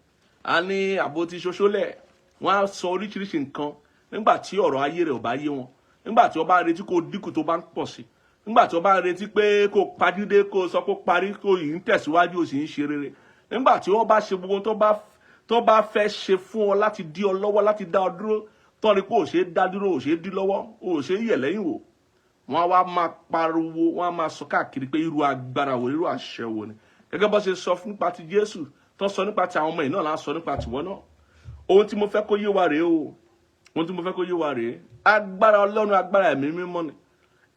A ní àbó ti ṣoṣólẹ̀. Wọ́n á sọ oríṣiríṣi nǹkan nígbà tí ọ̀rọ̀ ayé rẹ̀ ò bá yé wọn. Nígbà tí wọ́n bá retí kó dínkù tó bá ń pọ̀ sí. Nígbà tí wọ́n bá retí pé kó padídé, kó sọ kó parí, kó yìí ń tẹ̀síwájú, ó sì ń ṣe rere. Nígbà tí wọ́n bá ṣe gbogbo tó bá fẹ́ ṣe fún ọ láti dí ọ lọ́wọ́, láti dá ọ dúró, tó rí pé ò ṣe é dá dúró, ò ṣe é dí lọ́wọ́, ò ṣe é yẹ̀ lẹ́yìn wò, wọ́n á wá máa pariwo, wọ́n á máa sọ káàkiri pé irú agbára wo, irú àṣẹ wo ni. Gẹ́gẹ́ bó ṣe sọ nípa ti Jésù, tó sọ nípa ti àwọn ọmọ yìí náà, là ń sọ nípa tiwọn náà. Ohun tí mo fẹ́ kó yé wa rèé o. Ohun tí mo fẹ́ kó yé wa rèé. Agbára Ọlọ́run, agbára ẹ̀mí mímọ́ ni.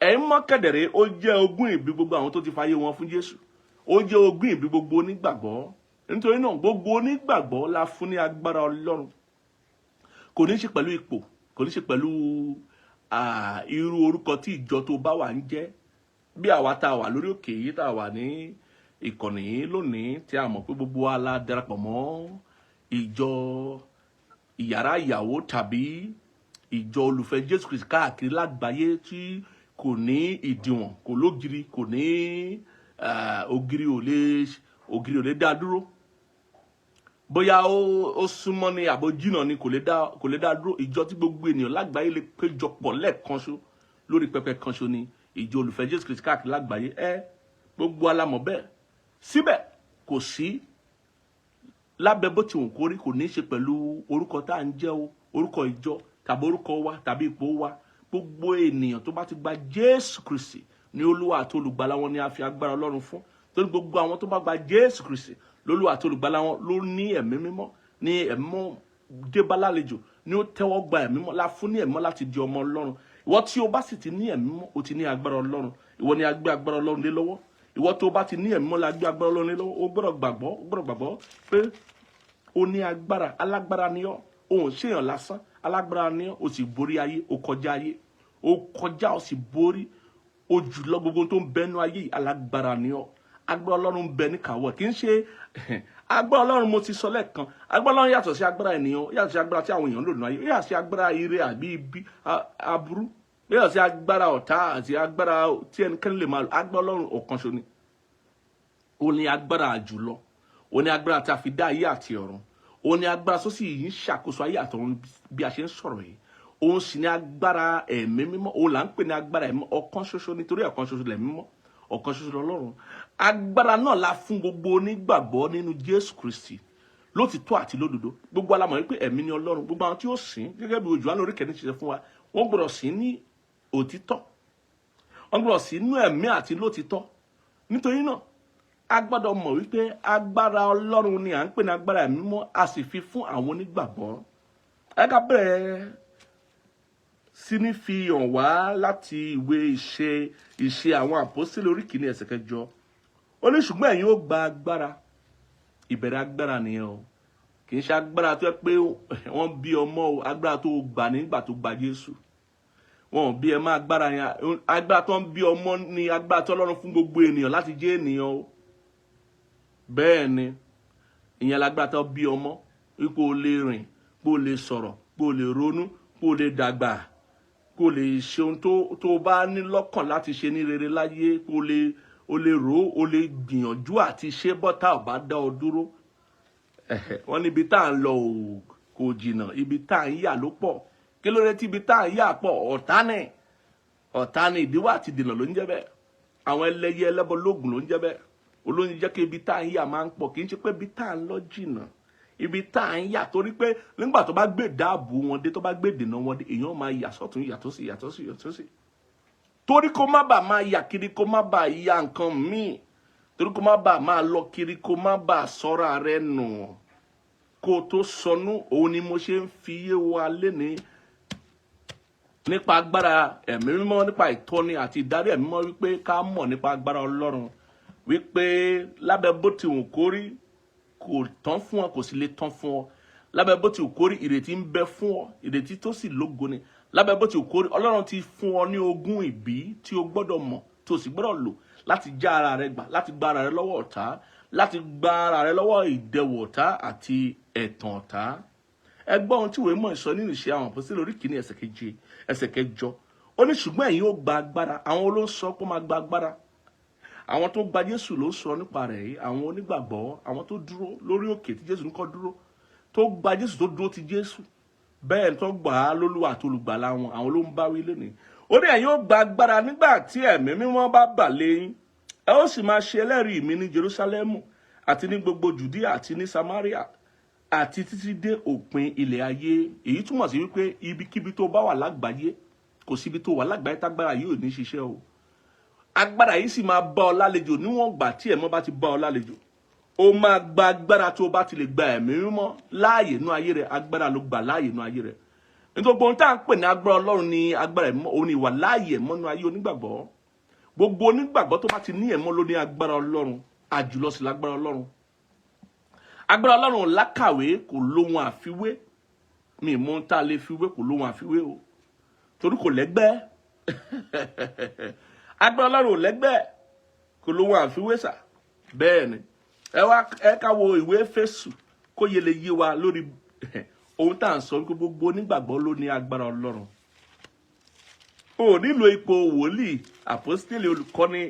Ẹ̀yin mọ̀ kedere, ó jẹ́ ogún ìbí gbogbo àwọn tó ti fayé wọn fún Jésù. Ó jẹ́ ogún ìbí gbogbo onígbàgbọ́. Nítorí náà, gbogbo onígbàgbọ́ la fún ní agbára Ọlọ́run. Kò ní ṣe pẹ̀lú ipò, kò ní ṣe pẹ̀lú irú orúkọ tí ìjọ tó bá wà ń jẹ́. Bí àwa tá a wà lórí òkè yìí, tá a wà ní ìkànnì yìí lónìí, tí a mọ̀ pé gbogbo wa la darapọ̀ mọ́ ìjọ ìyàrá ìyàwó tàbí ìjọ olùfẹ́ Jésù Kristi káàkiri lágbàáyé, tí kò ní ìdíwọ̀n, kò lógiri, kò ní ògiri ò lè dá dúró. Bóyá ó súnmọ́ ní àbò jìnnà ni kò lè dá dúró. Ìjọ tí gbogbo ènìyàn lágbàáyé lè péjọpọ̀ lẹ́ẹ̀kan ṣo lórí pẹpẹ kan ṣo ni ìjọ olùfẹ́ Jésù Kristi káàkiri lágbàáyé. Gbogbo alamọ̀ bẹ́ẹ̀. Síbẹ̀ kò sí lábẹ́ bó ti wù kó rí, kò ní í ṣe pẹ̀lú orúkọ tá à ń jẹ́ o, orúkọ ìjọ tàbí orúkọ wa tàbí ipò wa. Gbogbo ènìyàn tó bá ti gba Jésù Kristi ní Olúwa àti olùgbàlà wọn ni a fi agbára Ọlọ́run fún. Torí gbogbo àwọn tó bá gba Jésù Kristi lólúwa àti olùgbàlà wọn ló ní ẹ̀mí mímọ́, ní ẹ̀mí mímọ́ débá lálejò, ní ó tẹ́wọ́ gba ẹ̀mí mímọ́, la fún ní ẹ̀mí mímọ́ láti di ọmọ Ọlọ́run. ìwọ tí o bá sì ti ní ẹ̀mí mímọ́ o ti ní agbára Ọlọ́run. Ìwọ ni a gbé agbára Ọlọ́run lé lọ́wọ́. Ìwọ tó bá ti ní ẹ̀mí mímọ́ la gbé agbára Ọlọ́run lé lọ́wọ́. O gbọ́dọ̀ gbàgbọ́ pé o ní agbára, alágbára ni ọ́. O ò ṣèyàn lásán, alágbára ni ọ́. O sì borí ayé, o kọjá ayé. O kọjá, o sì borí. O jùlọ gbogbo tó ń bẹnu ayé, alágbára ni ọ́. Agbára Ọlọ́run bẹ ní kàwọ́, kì í ṣe agbára Ọlọ́run. Mo ti sọ lẹ́ẹ̀kan, agbára Ọlọ́run yàtọ̀ sí agbára ènìyàn, yàtọ̀ sí agbára tí àwọn èèyàn lò nínú ayé, yàtọ̀ sí agbára ire àbí ibi aburú, yàtọ̀ sí agbára ọ̀tá àti agbára tí ẹnikẹ́ni lè máa lò. Agbára Ọlọ́run ọ̀kan ṣo ni. Ó ní agbára àjùlọ, ó ní agbára tí a fi dá ayé àti ọ̀run, ó ní agbára tó sì ń ṣàkóso ayé àtọ̀run bí a ṣe ń sọ̀rọ̀ yìí. Òun sì ní agbára ẹ̀mí mímọ́, òun là ń pè ní agbára ẹ̀mí ọ̀kan ṣoṣo, nítorí ọ̀kan ṣoṣo lẹ̀mí mímọ́, ọ̀kan ṣoṣo lọ́lọ́run. Agbára náà la fún gbogbo onígbàgbọ́ nínú Jésù Kristi lótìtọ́ àti lódodo. Gbogbo alamọ̀ wípé ẹ̀mí ni Ọlọ́run. Gbogbo àwọn tí ó sìn gẹ́gẹ́ bí Jòhánù orí kẹ́ni ṣe fún wa, wọ́n gbọ́dọ̀ sìn ní òtítọ́, wọ́n gbọ́dọ̀ sìn nínú ẹ̀mí àti lótìtọ́. Nítorí náà a gbọ́dọ̀ mọ̀ wípé agbára Ọlọ́run ni à ń pè ní agbára ẹ̀mí mímọ́, a sì fi fún àwọn onígbàgbọ́. Ẹ ká bẹ̀rẹ̀ sí ní fi hàn wá láti ìwé ìṣe àwọn àpọ́sítélì orí kìíní ẹsẹ̀ 8. Ó ní ṣùgbọ́n ẹ̀yin ó gba agbára. Ìbẹ̀rẹ̀ agbára nìyẹn o. Kì í ṣe agbára tó yẹ pé wọ́n bí ọmọ o, agbára tó gbà nígbà tó gba Jésù. Wọ́n bí ẹ má agbára yẹn. Agbára tó ń bí ọmọ ni agbára tó Ọlọ́run fún gbogbo ènìyàn láti jẹ́ ènìyàn o. Bẹ́ẹ̀ ni, ìyẹn lágbára tó bí ọmọ, wípé o lè rìn, pé o lè sọ̀rọ̀, pé o lè ronú, pé o lè dàgbà, pé o lè ṣe ohun tó bá ní lọ́kàn láti ṣe ní rere láyé, pé o lè rò, o lè gbìyànjú àti ṣe bọ́tà ò bá dá ọ dúró. Wọ́n ní ibi tá à ń lọ kò jìnnà, ibi tá à ń yà ló pọ̀. Kí ló dé tí ibi tá à ń yà pọ̀? Ọ̀tá ni ìdíwọ́ àti ìdènà ló ń jẹ́ bẹ́ẹ̀. Àwọn ẹlẹ́yẹ ẹlẹ́bọ lóògùn ló ń jẹ́ bẹ́ẹ̀. Olóyin jẹ́ kí ibi tá à ń yà máa ń pọ̀, kì í ṣe pé ibi tá à ń lọ jìnnà. Ibi tá à ń yà torí pé nígbà tó bá gbé dáàbò wọn dé, tó bá gbé dènà wọn dé, èèyàn máa yà sọ́tún yàtọ̀ sí. Torí kó má bàa máa yà kiri, kó má bàa ya nǹkan míì, torí kó má bàa máa lọ kiri, kó má bàa sọ́ra rẹ̀ nù kó tó sọnù. Òun ni mo ṣe ń fi yé wa léni nípa agbára ẹ̀mí mímọ́, nípa ìtọ́ni àti ìdarí ẹ̀mí mímọ́, wípé ká mọ̀ nípa agbára Ọlọ́run, wípé lábẹ́ bó ti wù kó rí kò tán fún ọ, kò sì lè tán fún ọ. Lábẹ́ bó ti wù kó rí ìrètí ń bẹ fún ọ, ìrètí tó sì lógo ni. Lábẹ́ bó ti wù kó rí, Ọlọ́run ti fún ọ ní ogún ìbí tí o gbọ́dọ̀ mọ̀, tó sì gbọ́dọ̀ lò láti já ara rẹ gbà, láti gba ara rẹ lọ́wọ́ ọ̀tá, láti gba ara rẹ lọ́wọ́ ìdẹwò ọ̀tá àti ẹ̀tàn ọ̀tá. Ẹ gbọ́ ohun tí ìwé mímọ́ sọ nínú Ìṣe àwọn Àpọ́sítélì orí kìíní ẹsẹ̀ 8. Ó ní ṣùgbọ́n ẹ̀yin ó gba agbára. Àwọn ló ń sọ pé ó máa gba agbára. Àwọn tó gba Jésù ló ń sọ nípa rẹ̀ yìí. Àwọn onígbàgbọ́, àwọn tó dúró lórí òkè tí Jésù ń kọ́ dúró, tó gba Jésù, tó dúró ti Jésù, bẹ́ẹ̀ tó gbà á lólúwa àti olùgbàlà wọn, àwọn ló ń bá wí lónìí. Ó ní ẹ̀yin ó gba agbára nígbà tí ẹ̀mí mímọ́ bá bà lé yín. Ẹ ó sì máa ṣe ẹlẹ́rìí mi ní Jerúsálẹ́mù àti ní gbogbo Jùdíà àti ní Samaria àti títí dé òpin ilẹ̀ ayé. Èyí túmọ̀ sí wípé ibikíbi tó bá wà lágbàáyé, kò síbi tó wà lágbàáyé tágbára yìí ò ní ṣiṣẹ́ o. Agbára yìí sì máa bá ọ lálejò níwọ̀n ìgbà tí ẹ̀mọ́ bá ti bá ọ lálejò. O máa gba agbára tó bá ti lè gba ẹ̀mí mímọ́ láàyè nú ayé rẹ̀. Agbára ló gbà láàyè nú ayé rẹ̀. Nítorí ohun tá à ń pè ní agbára Ọlọ́run ni agbára ẹ̀mọ́, òun ni ìwà láàyè ẹ̀mọ́ nú ayé onígbàgbọ́. Gbogbo onígbàgbọ́ tó bá ti ní ẹ̀mọ́ ló ní agbára Ọlọ́run, àjùlọ sí lágbára Ọlọ́run. Agbára Ọlọ́run lákàwé, kò lóhun àfiwé. Mi mọ̀ tá lè fiwé, kò lóhun àfiwé o. Torí kò lẹ́gbẹ́. Agbára Ọlọ́run ò lẹ́gbẹ́, kò lóhun àfiwé sà. Bẹ́ẹ̀ ni. Ẹ ká wo ìwé Éfésù kó yẹ lè yé wa lórí ohun tá à ń sọ, wípé gbogbo onígbàgbọ́ ló ní agbára Ọlọ́run. O nílò ipò wòlíì, àpọ́sítélì, olùkọ́ni,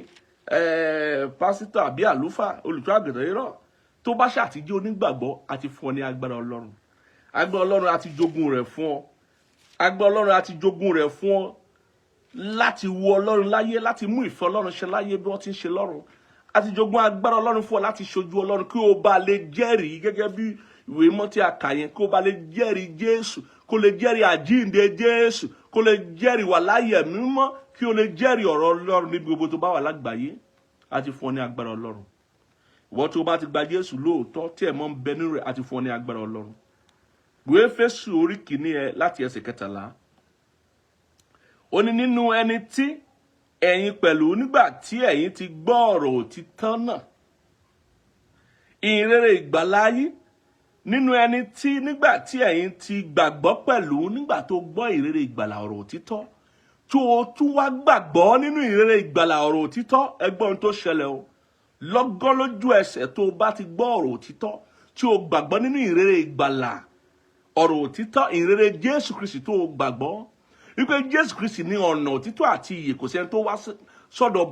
pásítọ̀ àbí àlùfáà, olùṣọ́ àgùntàn irọ́. Tó bá ṣàtijọ́ onígbàgbọ́, àti fún ọ ní agbára Ọlọ́run. Agbára Ọlọ́run àti jogún rẹ̀ fún ọ. Agbára Ọlọ́run àti jogún rẹ̀ fún ọ láti wo Ọlọ́run láyé, láti mú ìfẹ́ Ọlọ́run ṣe láyé bí wọ́n ti ń ṣe lọ́run. Àti jogún agbára Ọlọ́run fún ọ láti ṣojú Ọlọ́run, kí o bá lè jẹ́rìí gẹ́gẹ́ bí ìwé mímọ́ tí a kà yẹn, kí o bá lè jẹ́rìí Jésù, kó lè jẹ́rìí àjíǹde Jésù, kó lè jẹ́rìí wà láyé ẹ̀mí mímọ́, kí o lè jẹ́rìí ọ̀rọ̀ Ọlọ́run níbi gbogbo tó bá wà lágbàáyé. Àti fún ọ ní agbára Ọlọ́run. Ìwọ tó bá ti gba Jésù lóòótọ́ tí ẹ̀mọ́ ń bẹ nínú rẹ̀, àti fún ọ ní agbára Ọlọ́run. Ìwé Éfésù orí kìíní láti ẹsẹ̀ 13. ó ní nínú ẹni tí ẹ̀yin pẹ̀lú nígbà tí ẹ̀yin ti gbọ́ ọ̀rọ̀ òtítọ́ náà, ìhìnrere ìgbàlà yín, nínú ẹni tí nígbà tí ẹ̀yin ti gbàgbọ́ pẹ̀lú nígbà tó gbọ́ ìhìnrere ìgbàlà ọ̀rọ̀ òtítọ́, tó o tún wá gbàgbọ́ nínú ìhìnrere ìgbàlà ọ̀rọ̀ òtítọ́, ẹgbọ́n tó ṣẹlẹ̀ o, lọ́gán lójú ẹsẹ̀ tó o bá ti gbọ́ ọ̀rọ̀ òtítọ́, tí o gbàgbọ́ nínú ìhìnrere ìgbàlà ọ̀rọ̀ òtítọ́, ìhìnrere Jésù Kristi tó o gbàgbọ́ wípé Jésù Kristi ní ọ̀nà òtítọ́ àti ìyè, kò sẹ́ni tó wá sọ́dọ̀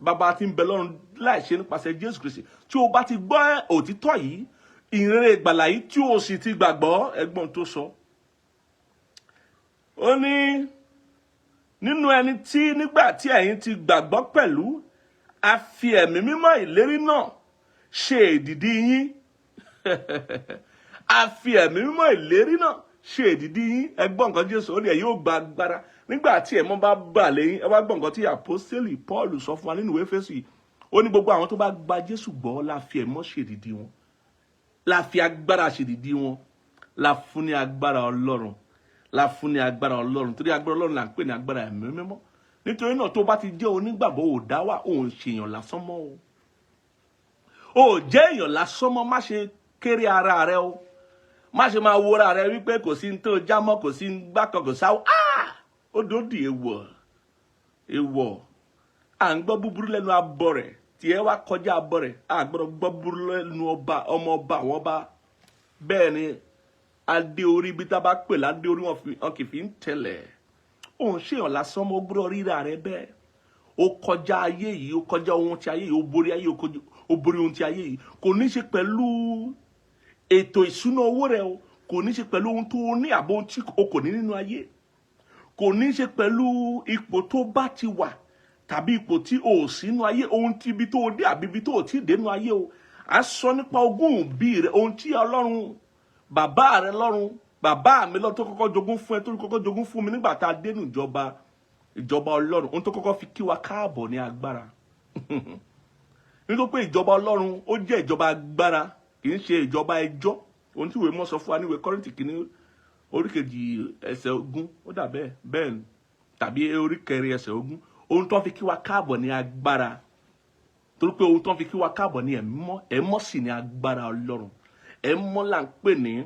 bàbá tí ń bẹ lọ́run láìṣe nípasẹ̀ Jésù Kristi. Tí o bá ti gbọ́ òtítọ́ yìí, ìhìnrere ìgbàlà yìí, tí o sì ti gbàgbọ́, ẹgbọ́n tó sọ, ó ní nínú ẹni tí nígbà tí ẹ̀yin ti gbàgbọ́ pẹ̀lú, a fi ẹ̀mí mímọ́ ìlérí náà ṣe èdìdì yín. A fi ẹ̀mí mímọ́ ìlérí náà ṣe èdìdì yín. Ẹgbọ́n nǹkan Jésù ó ní ẹ yóò gba agbára nígbà tí ẹ̀mọ́ bá bà lẹ́yìn. Ẹ wá gbọ́ nǹkan tí àpọ́sítélì Paul sọ fún wa nínú ìwé Éfésù yìí. Ó ní gbogbo àwọn tó bá gba Jésù gbọ́ la fi ẹ̀mọ́ ṣe èdìdì wọn, la fi agbára ṣe èdìdì wọn, la fún ní agbára Ọlọ́run, la fún ní agbára Ọlọ́run. Torí agbára Ọlọ́run là ń pè ní agbára ẹ̀mí mímọ́. Nítorí náà tó bá ti jẹ́ onígbàgbọ́, ò dá wà, ò ń ṣe èèyàn lásán mọ́ o. Ò jẹ́ èèyàn lásán mọ́, má ṣe kéré ara rẹ o. Má ṣe máa wo ara rẹ wípé kò sí ní tó jámọ́, kò sí ní gbákan, kò sáwọ́. Ó dòdì èèwọ̀. À ń gbọ́ búburú lẹ́nu abọ́ rẹ̀, tí ẹ wá kọjá abọ́ rẹ̀. À gbọ́dọ̀ gbọ́ búburú lẹ́nu ọmọ ọba àwọn ọba. Bẹ́ẹ̀ ni adé orí bí tá bá pè ládé orí wọn kì í fi ń tẹ̀lẹ̀. Ó ń ṣèyàn lásán mọ́, gbọ́dọ̀ ríra rẹ bẹ́ẹ̀. Ó kọjá ayé yìí, ó kọjá ohun ti ayé yìí, ó borí ayé, ó borí ohun ti ayé yìí. Kò ní ṣe pẹ̀lú ètò ìṣúná owó rẹ o, kò ní ṣe pẹ̀lú ohun tó ní àbò ohun tí o kò ní nínú ayé, kò ní ṣe pẹ̀lú ipò tó bá ti wà tàbí ipò tí o ò sí nínú ayé, ohun tí ibi tó dé àbí ibi tó ò tí ì dé nínú ayé o. À sọ nípa ogún òbí rẹ, ohun tí Ọlọ́run bàbá rẹ lọ́run, bàbá mi lọ́run tó kọ́kọ́ jogún fún ẹ, tó kọ́kọ́ jogún fún mi nígbà tá a dé nù ìjọba Ọlọ́run, ohun tó kọ́kọ́ fi kí wa káàbọ̀ ní agbára. Nítorí pé ìjọba Ọlọ́run ó jẹ́ ìjọba agbára, kì í ṣe ìjọba ẹjọ́. Ohun tí ìwé mọ́ sọ fún wa ní ìwé Kọ́ríńtì kìíní orí kejì ẹsẹ̀ 20, ó dà bẹ́ẹ̀ ni, tàbí orí kẹrin ẹsẹ̀ 20. Ohun tó fi kí wa káàbọ̀ ní agbára, torí pé ohun tó fi kí wa káàbọ̀ ní ẹ̀mọ́ sì ní agbára Ọlọ́run. Ẹ̀mọ́ là ń pè ní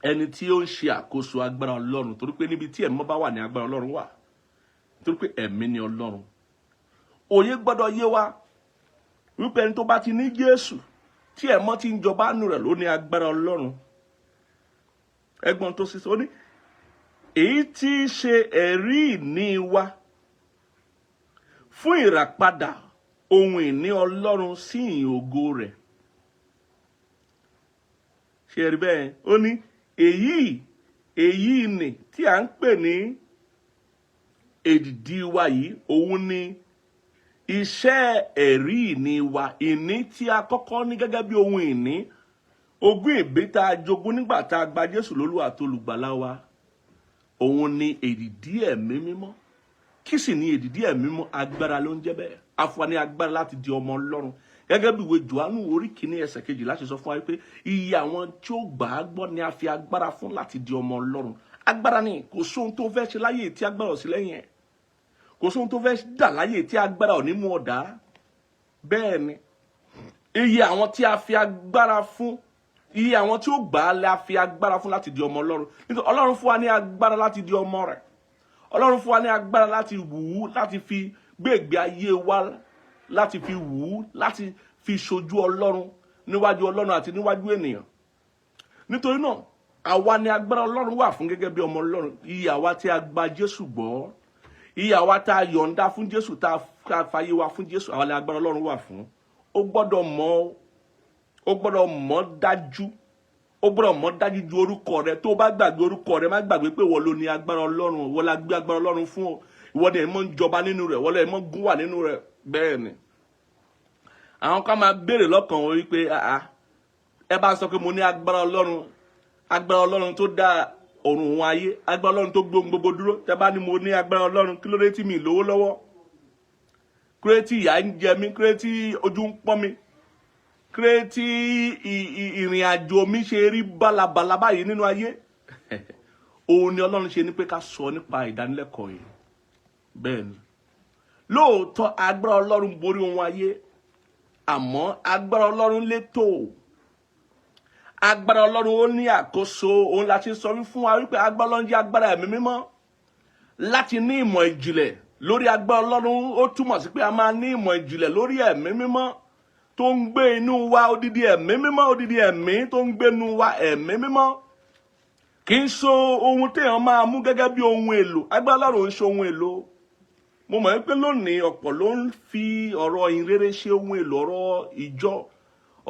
ẹni tí ó ń ṣe àkóso agbára Ọlọ́run, torí pé níbi tí ẹ̀mọ́ bá wà ní agbára Ọlọ́run wà, torí pé ẹ̀mí ni Ọlọ́run. Òye gbọ́dọ̀ yé wa wípé ẹni tó bá ti ní Jésù, tí ẹ̀mọ́ ti ń jọba nù rẹ̀ ló ní agbára Ọlọ́run. Ẹgbọ́n tó sísọ ní èyí tí í ṣe ẹ̀rí ìní wa fún ìràpadà ohun ìní Ọlọ́run sí ìyìn ògo rẹ̀. Ṣé rí bẹ́ẹ̀? Ó ní èyí ni tí à ń pè ní èdìdì wa yìí, òun ni iṣẹ́ ẹ̀rí ìní wa, ìní tí a kọ́kọ́ ní gẹ́gẹ́ bí ohun ìní, ogún ìbí tá a jogún nígbà tá a gba Jésù lólúwa àti olùgbàlà wa. Òun ni èdìdì ẹ̀mí mímọ́. Kí sì ni èdìdì ẹ̀mí mímọ́? Agbára ló ń jẹ́ bẹ́ẹ̀. A fún wa ní agbára láti di ọmọ Ọlọ́run. Gẹ́gẹ́ bí ìwé Jòhánù orí kìíní ẹsẹ̀ 2 láti sọ fún wa pé iye àwọn tí ó gbà á gbọ́ ni a fi agbára fún láti di ọmọ Ọlọ́run. Agbára ni, kò sóhun tó fẹ́ ṣe láyé tí agbára ò sí lẹ́yìn ẹ̀. Kò sóhun tó fẹ́ dà láyé tí agbára ò ní mú ọ̀dá. Bẹ́ẹ̀ ni iye àwọn tí a fi agbára fún, iye àwọn tí ó gbà á lẹ́ a fi agbára fún láti di ọmọ Ọlọ́run. Nítorí Ọlọ́run fún wa ní agbára láti di ọmọ rẹ̀. Ọlọ́run fún wa ní agbára láti wù ú, láti fi gbé ìgbé ayé wa, láti fi wù ú, láti fi ṣojú Ọlọ́run níwájú Ọlọ́run àti níwájú ènìyàn. Nítorí náà àwa ni agbára Ọlọ́run wà fún gẹ́gẹ́ bí ọmọ Ọlọ́run. Iye àwa tí a gba Jésù gbọ́, iye àwa tá a yọ̀ǹda fún Jésù, tá a fàyè wa fún Jésù, àwa ni agbára Ọlọ́run wà fún. Ó gbọ́dọ̀ mọ̀ dájú, ó gbọ́dọ̀ mọ̀ dájú ju orúkọ rẹ. Tó bá gbàgbé orúkọ rẹ, má gbàgbé pé ìwọ ló ní agbára Ọlọ́run, ìwọ la gbé agbára Ọlọ́run fún ọ, ìwọ ni ẹ̀mọ́ ń jọba nínú rẹ̀, ìwọ ni ẹ̀mọ́ gún wà nínú rẹ̀. Bẹ́ẹ̀ ni àwọn kan máa béèrè lọ́kàn wọn wípé ẹ bá sọ pé mo ní agbára Ọlọ́run tó dá ọ̀run òun ayé, agbára Ọlọ́run tó gbóhun gbogbo dúró. Tẹ́ bá ní mo ní agbára Ọlọ́run, kí ló dé tí mi lówó lọ́wọ́? Kí ló dé tí ìyà ń jẹ mí? Kí ló dé tí ojú ń pọ́n mi? Kí ló dé tí ìrìn àjò mi ṣe rí bálabàla báyìí nínú ayé? Òun ni Ọlọ́run ṣe ní pé ká sọ nípa ìdánilẹ́kọ̀ọ́ yìí. bẹ́ẹ̀ ni lóòótọ́ agbára Ọlọ́run borí ohun ayé àmọ́ agbára Ọlọ́run létò agbára Ọlọ́run ó ní àkóso. òun la ti sọ fún wa wípé agbára Ọlọ́run jẹ́ agbára ẹ̀mí mímọ́. láti ní ìmọ̀ ìjìnlẹ̀ lórí agbára Ọlọ́run ó túmọ̀ sí pé a máa ní ìmọ̀ ìjìnlẹ̀ lórí ẹ̀mí mímọ́ tó ń gbé inú wa. odidi ẹ̀mí mímọ́, odidi ẹ̀mí tó ń gbé inú wa, ẹ̀mí mímọ́ kì í so ohun téèyàn máa mú gẹ́gẹ́ bí ohun èlò. agbára Ọlọ́run ń ṣe ohun èlò. mo mọ̀ pé lónìí ọ̀pọ̀ ló ń fi ọ̀rọ̀ ìrere ṣe ohun èlò, ọ̀rọ̀ ìjọ,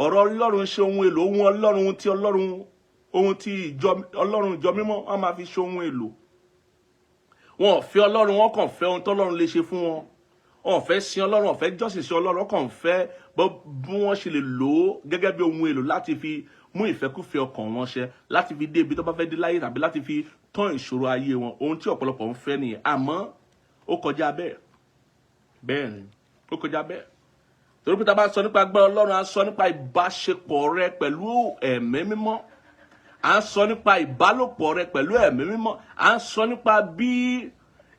ọ̀rọ̀ Ọlọ́run ṣe ohun èlò, ohun Ọlọ́run, ohun tí ìjọ Ọlọ́run, ìjọ mímọ́ wọ́n máa fi ṣe ohun èlò. wọn ò fẹ́ Ọlọ́run, wọ́n kàn fẹ́ ohun tọ́lọ́run lè ṣe fún wọn. wọn ò fẹ́ sin Ọlọ́run, wọn ò fẹ́ jọ́sìn sí Ọlọ́run, wọ́n kàn fẹ́ bí wọ́n ṣe lè lò ó gẹ́gẹ́ bí ohun èlò láti fi mú ìfẹ́kúfẹ́ ọkàn wọn ṣẹ, láti fi dé ibi tó bá fẹ́ dé láyé tàbí láti fi tán ìṣòro ayé wọn. ohun tí ọ̀pọ̀lọpọ̀ ń fẹ́ nìyẹn. àmọ́ ó kọjá bẹ́ẹ̀. bẹ́ẹ̀ ni ó kọjá bẹ́ẹ̀. torí pé tá a bá sọ nípa agbára Ọlọ́run, a sọ nípa ìbáṣepọ̀ rẹ pẹ̀lú ẹ̀mí mímọ́. à ń sọ nípa ìbálòpọ̀ rẹ pẹ̀lú ẹ̀mí mímọ́. à ń sọ nípa bí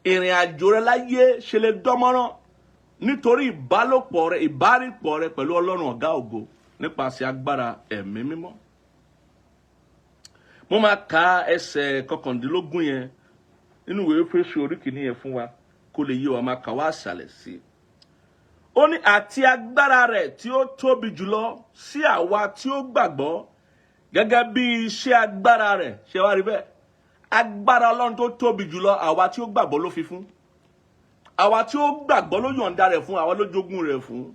ìrìn àjò rẹ láyé ṣe lè dánmọ́rán nítorí ìbálòpọ̀ rẹ, ìbárìpọ̀ rẹ pẹ̀lú Ọlọ́run ọ̀gá ògo nípasẹ̀ agbára ẹ̀mí mímọ́. mo máa ka ẹsẹ̀ 19 yẹn nínú ìwé Éfésù orí kìíní yẹn fún wa kó lè yé wa. máa kà wá àṣàlẹ̀ sí i. ó ní àti agbára rẹ̀ tí ó tóbi jùlọ sí àwa tí ó gbàgbọ́ gẹ́gẹ́ bí iṣẹ́ agbára rẹ̀. ṣé wá rí bẹ́ẹ̀? agbára Ọlọ́run tó tóbi jùlọ àwa tí ó gbàgbọ́ ló fi fún. àwa tí ó gbàgbọ́ ló yọ̀ǹda rẹ̀ fún, àwa ló jogún rẹ̀ fún.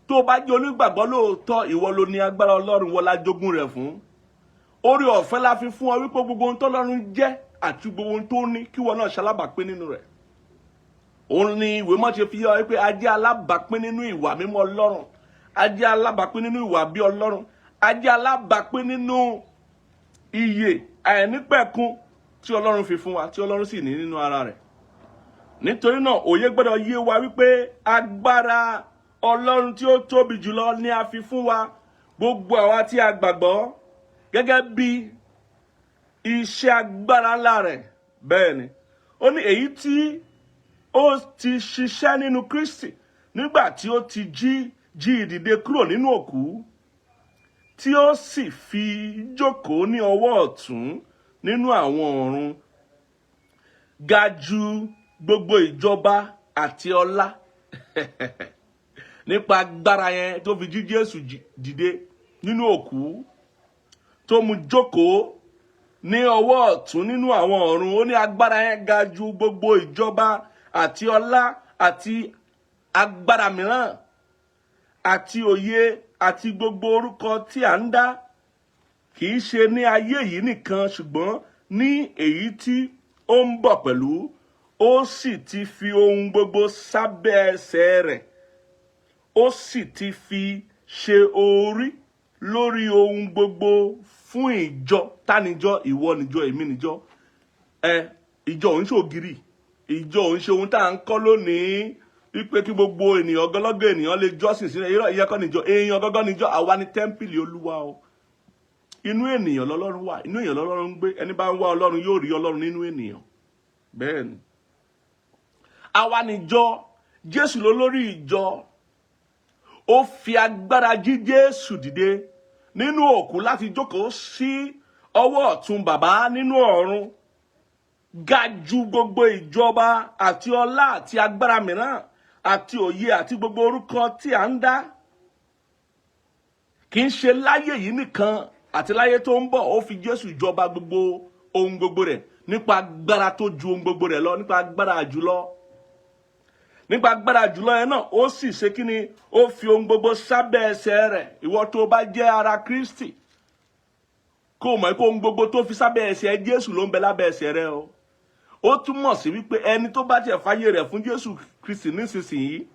tó bá jẹ́ onígbàgbọ́ lóòótọ́, ìwọ ló ní agbára Ọlọ́run, ìwọ la jogún rẹ̀ fún. orí ọ̀fẹ́ la fi fún ọ wípé gbogbo ohun tọ́lọ́run jẹ́ àti gbogbo ohun tó ní kí wọn náà ṣalábàápín nínú rẹ̀. òun ni ìwé mọ́ ṣe fi yọ wípé a jẹ́ alábàápín nínú ìwà mímọ́ Ọlọ́run, a jẹ́ alábàápín nínú ìwà bí Ọlọ́run, a jẹ́ alábàápín nínú ìyè àìnípẹ̀kun tí Ọlọ́run fi fún wa, tí Ọlọ́run sì ní nínú ara rẹ̀. nítorí náà òye gbọ́dọ̀ yé wa wípé agbára Ọlọ́run tí ó tóbi jùlọ ni a fi fún wa, gbogbo àwa tí a gbàgbọ́, gẹ́gẹ́ bí iṣẹ́ agbára ńlá rẹ̀. bẹ́ẹ̀ ni ó ní èyí tí ó ti ṣiṣẹ́ nínú Kristi nígbà tí ó ti jí ìdìde kúrò nínú òkú, tí ó sì fi jókòó ní ọwọ́ ọ̀tún nínú àwọn ọ̀run, ga jù gbogbo ìjọba àti ọlá. nípa agbára yẹn tó fi jí Jésù dìde nínú òkú, tó mú jókòó ní ọwọ́ ọ̀tún nínú àwọn ọ̀run. ó ní agbára yẹn ga jù gbogbo ìjọba àti ọlá àti agbára mìíràn àti òye àti gbogbo orúkọ tí a ń dá, kì í ṣe ní ayé yìí nìkan ṣùgbọ́n ní èyí tí ó ń bọ̀ pẹ̀lú. ó sì ti fi ohun gbogbo sábẹ́ ẹsẹ̀ rẹ̀. ó sì ti fi ṣe orí lórí ohun gbogbo fún ìjọ. ta níjọ? ìwọ níjọ, èmi níjọ. ìjọ òun ṣògiri, ìjọ òun ṣe ohun tá à ń kọ́ lónìí wípé kí gbogbo ènìyàn, ọgọlọ́gọ̀ ènìyàn lè jọ́sìn sí irọ́. ìyẹn kọ́ níjọ, èèyàn gọ́gọ́ níjọ. àwa ni tẹ́ḿpìlì Olúwa o. inú ènìyàn lọ́lọ́run wà, inú èèyàn lọ́lọ́run ń gbé. ẹni bá ń wá Ọlọ́run yóò rí Ọlọ́run nínú ènìyàn. bẹ́ẹ̀ ni àwa níjọ, Jésù lólórí ìjọ. ó fi agbára jí Jésù dìde nínú òkú láti jókòó sí ọwọ́ ọ̀tún bàbá nínú ọ̀run, ga jù gbogbo ìjọba àti ọlá àti agbára mìíràn àti òye àti gbogbo orúkọ tí a ń dá. kì í ṣe láyé yìí nìkan àti láyé tó ń bọ̀. ó fi Jésù jọba gbogbo ohun gbogbo rẹ̀ nípa agbára tó ju ohun gbogbo rẹ̀ lọ, nípa agbára àjùlọ. nípa agbára jùlọ yẹn náà ó sì ṣe kí ni? ó fi ohun gbogbo sábẹ́ ẹsẹ̀ rẹ̀. ìwọ tó bá jẹ́ ara Kristi, kó mọ̀ pé ohun gbogbo tó fi sábẹ́ ẹsẹ̀ Jésù ló ń bẹ lábẹ́ ẹsẹ̀ rẹ̀ o. ó túmọ̀ sí wípé ẹni tó bá tiẹ̀ fàyè rẹ̀ fún Jésù Kristi nísinsìnyí,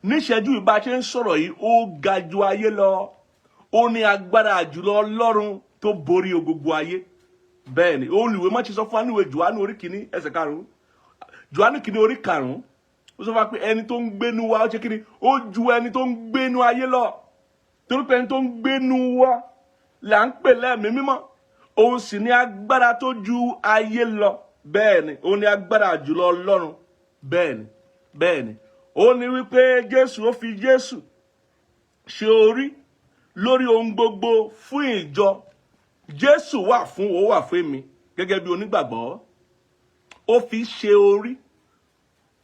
níṣẹ́jú ìbá ṣe ń sọ̀rọ̀ yìí, ó ga ju ayé lọ. ó ní agbára jùlọ Ọlọ́run tó borí gbogbo ayé. bẹ́ẹ̀ ni olùwé mọ́ ti sọ fún wa níwèé Jòhánù orí kìíní ẹsẹ̀ 5. Jòhánù kìíní orí 5. ó sọ fún wa pé ẹni tó ń gbénu wa ó ṣe kíni? ó ju ẹni tó ń gbénu ayé lọ. torí pé ẹni tó ń gbénu wa là ń pè lẹ́mìí mímọ́. òun sì ní agbára tó ju ayé lọ. bẹ́ẹ̀ ni ó ní agbára jùlọ Ọlọ́run bẹ́ẹ̀ni ó ní wípé Jésù ó fi Jésù ṣe orí lórí ohun gbogbo fún ìjọ. Jésù wà fún èmi gẹ́gẹ́ bí onígbàgbọ́. Ó fi ṣe orí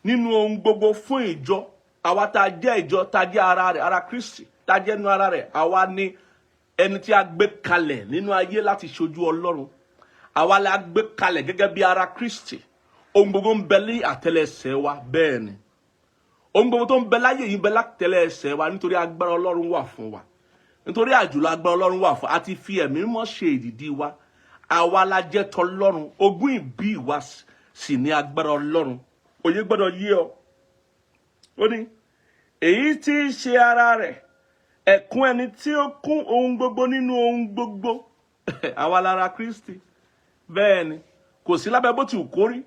nínú ohun gbogbo fún ìjọ. Àwa tá jẹ́ ìjọ, tá jẹ́ ara rẹ̀, ara Kristi, tá jẹ́ nínú ara rẹ̀, àwa ni ẹni tí a gbé kalẹ̀ nínú ayé láti ṣojú Ọlọ́run. Àwa la gbé kalẹ̀ gẹ́gẹ́ bí ara Kristi. Ohun gbogbo ń bẹ ní àtẹ́lẹsẹ̀ wa, bẹ́ẹ̀ ni. Ohun gbogbo tó ń bẹ láyé yìí ń bẹ látẹ́lẹsẹ̀ wa nítorí agbára Ọlọ́run wà fún wa. Nítorí àjùlọ agbára Ọlọ́run wà fún. A ti fi ẹ̀mí mímọ́ ṣe ìdìdí wa. Àwa la jẹ́ tọlọ́run. Ogún ìbí wa sì ní agbára Ọlọ́run. Òye gbọ́dọ̀ yé ọ. Ó ní èyí tí í ṣe ara rẹ̀, ẹ̀kún ẹni tí ó kún ohun gbogbo nínú ohun gbogbo. Àwa lára Kristi. Bẹ́ẹ̀ ni, kò sí lábẹ́ bó ti wù kó rí.